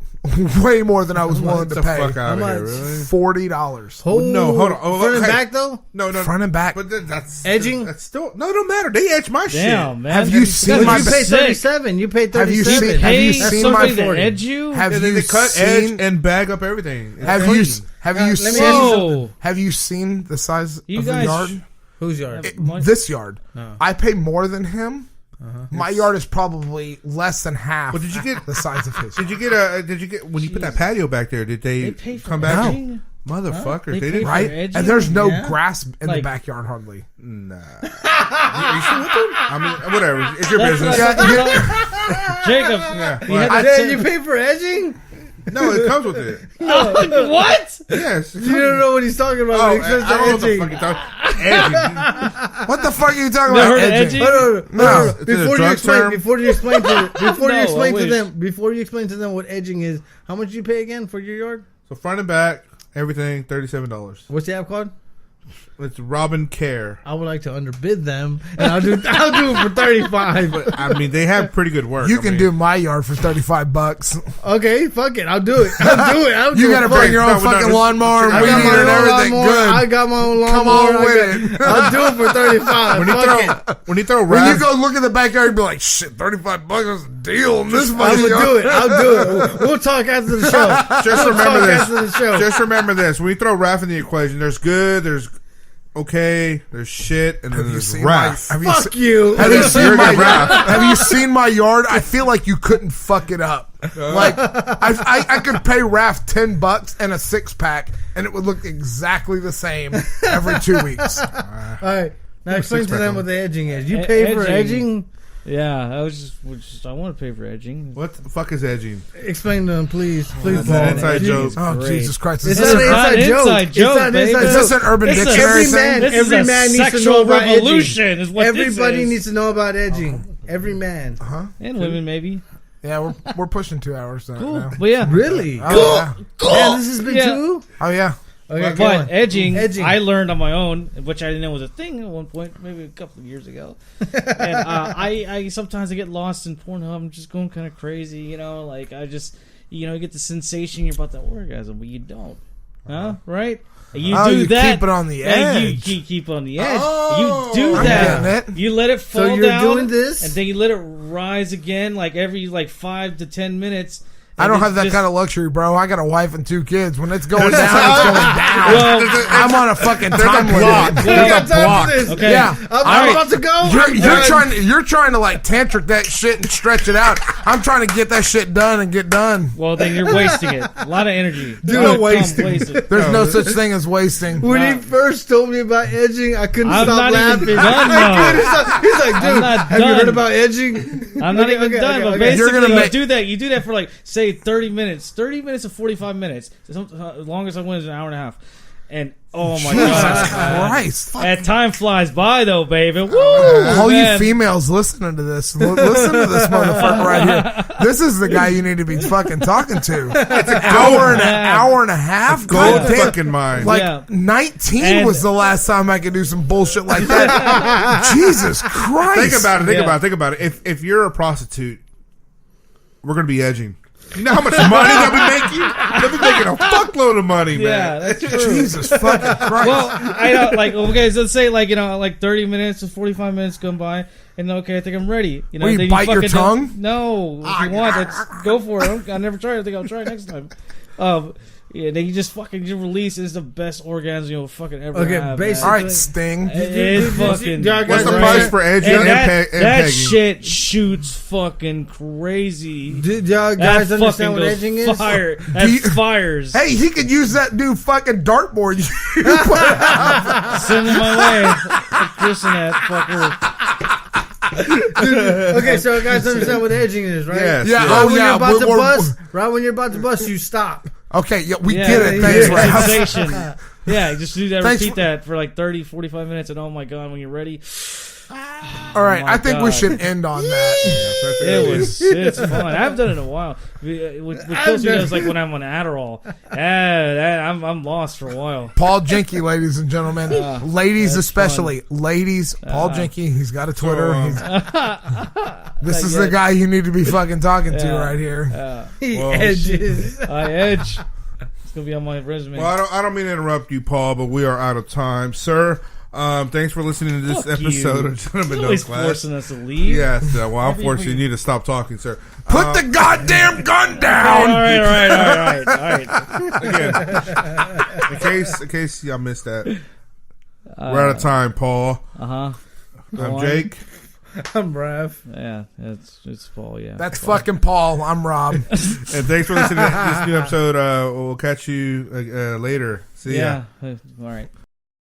Way more than I was willing Get to the pay. fuck out How of here, much? really? $40. Oh, no, hold on. Oh, front and hey. back though. No, Front and back. But that's Edging? That's still no. It don't matter. They edge my Damn, shit. man. Have you seen But my you paid sick. 37. You paid Have you 37. seen- have you Pay seen somebody my to 40? edge you? Have Yeah, you they cut seen? edge and bag up everything. It's Have clean. you have you let me seen? ask you Whoa. Have you seen the size You of the guys- yard? Whose yard? This yard. No. I pay more than him. My yard is probably less than half. Well, did you get the size of his? Did you get when you put that patio back there? Did They they, pay for come back? edging? Motherfuckers, They they pay didn't. for Right? edging? And there's no Yeah. grass in the Like- backyard hardly. Nah. you still with them? I mean, whatever. It's your That's business. like- Jacob, you had Right. that Did you pay for edging? No, it comes with it. what? Yes. You don't know what he's talking about. Oh, when he I says don't know what the edging. fuck you're talking. Edging. What the fuck are you talking Never about? heard of Edging? edging? No. It's a Before you drug explain, term? before you explain I wish. to them what edging is, how much you pay again for your yard? So front and back, everything, $37. What's the app called? It's Robin Care. I would like to underbid them, and I'll do it for 35. But I mean, they have pretty good work. You I can mean, do my yard for $35. Okay, fuck it, I'll do it. I'll do You it. got to Fuck bring it. your No, own no, fucking no, lawnmower and I weed got eater my and own everything. lawnmower. Good. I got my own lawnmower. Come on with it. I'll do it for 35. When you Fuck it. throw When you Raph, go look at the backyard, you be like, shit, $35 is a deal in this I'm fucking gonna yard. do it. I'll do it. We'll talk after the show. just We'll remember talk this. after the show. Just remember this. When you throw Raph in the equation, there's good, there's okay, there's shit, and then Have you there's seen my? Raph. Have you Fuck se- you. Have you seen You're my good yard? Raph. Have you seen my yard? I feel like you couldn't fuck it up. Like I could pay Raph $10 and a 6-pack, and it would look exactly the same every 2 weeks. All right. Now explain to six-pack them on. what the edging is. You pay for Edging. edging? Yeah, I was just I want to pay for edging. What the fuck is edging? Explain to them, please. Please, That's an Paul. inside joke. Oh Great. Jesus Christ! It's Is not this, an not inside an joke. inside joke, It's not an baby. inside is joke. this an Urban It's a- Dictionary Every thing? man, This every is a man needs to know sexual about edging. revolution. Is what Everybody this is. needs to know about edging. Every man. And women maybe. Yeah, we're pushing 2 hours now. But yeah, Really? Oh, yeah. Man, this has been Yeah. two? Oh yeah. Okay, go but on. edging, Edging. I learned on my own, which I didn't know was a thing at one point, maybe a couple of years ago. And I sometimes I get lost in Pornhub. I'm just going kind of crazy, you know. Like I just, you know, you get the sensation you're about to orgasm, but you don't, huh? Right? You Oh, do you that. keep it on the and edge. You keep it on the edge. Oh, you do I'm that. getting it. You let it fall So you're down, doing this? and then you let it rise again, like every 5 to 10 minutes. I don't And have that just- kind of luxury, bro. I got a wife and 2 kids. When it's going down, it's going down. Well, I'm on a fucking There's time a block. limit. There's got a time for block. this. Okay. Yeah. I'm about to go. You're trying to like tantric that shit and stretch it out. I'm trying to get that shit done and get done. Well, then you're wasting it. A lot of energy. Dude, A lot of wasting. time wasted. There's no such thing as wasting. When he first told me about edging, I couldn't I'm stop not even laughing. done, I couldn't though. stop. He's like, dude, not have you done. heard about edging? I'm not even Okay, done, okay, but okay. basically, You're gonna you make- do that. You do that for say 30 minutes. 30 minutes to 45 minutes. Longest I went is an hour and a half. And oh my Jesus god, Christ. that time flies by though, baby. Woo! All you man. females listening to this, listen to this motherfucker right here. This is the guy you need to be fucking talking to. It's an hour and a half. Gold God damn. fucking mine. Like Yeah. 19 And- was the last time I could do some bullshit like that. Jesus Christ. Think about it. Yeah. Think about it. If you're a prostitute, we're gonna be edging. You know how much money they'll be making? They'll be making a fuckload of money, Yeah, man. that's true. Jesus fucking Christ. Well, I know, okay, so let's say 30 minutes to 45 minutes come by, and okay, I think I'm ready. You know, Will you then bite your fucking tongue? No, if you want, let's go for it. I never tried. I think I'll try it next time. Yeah, then you just release. It's the best orgasm you'll fucking ever Okay, have. basically- All Man. right, Sting. It's fucking. Yeah, What's the Right. price for edging And and, that pegging? shit shoots fucking crazy. Did y'all That guys understand fucking what goes edging is? fire. Do That you- fires. Hey, he could use that new fucking dartboard. Send him my way. Christen that fucker. Okay, so guys understand what edging is, right? Yes. Yeah, yes. Right oh, when yeah, you're about to we're- bust, right when you're about to bust, you stop. Okay, yeah, we Yeah, get it. yeah, Thanks, yeah, Ralph. sensation. Yeah, just do that. Thanks Repeat for- that for 30, 45 minutes, and oh my god, when you're ready, All right, my I think we God. should end on that. it's fun. I haven't done it in a while. With Kelsey does like when I'm on Adderall. I'm lost for a while. Paul Jenke, ladies and gentlemen. Ladies that's especially. Ladies, Paul Jenke, he's got a Twitter. So, He's- This is the guy you need to be fucking talking to right here. He edges. I edge. It's gonna be on my resume. Well, I don't mean to interrupt you, Paul, but we are out of time, sir. Thanks for listening to this episode of Gentlemen No always Class. forcing us to leave. Yes, well, I'm forcing you to stop talking, sir. Put the goddamn gun down. All right. Again, in case y'all missed that, we're out of time, Paul. I'm Jake. I'm Rav. Yeah, it's Paul. Yeah, That's fucking Paul. I'm Rob. And thanks for listening to this new episode. We'll catch you later. See ya. Yeah. All right.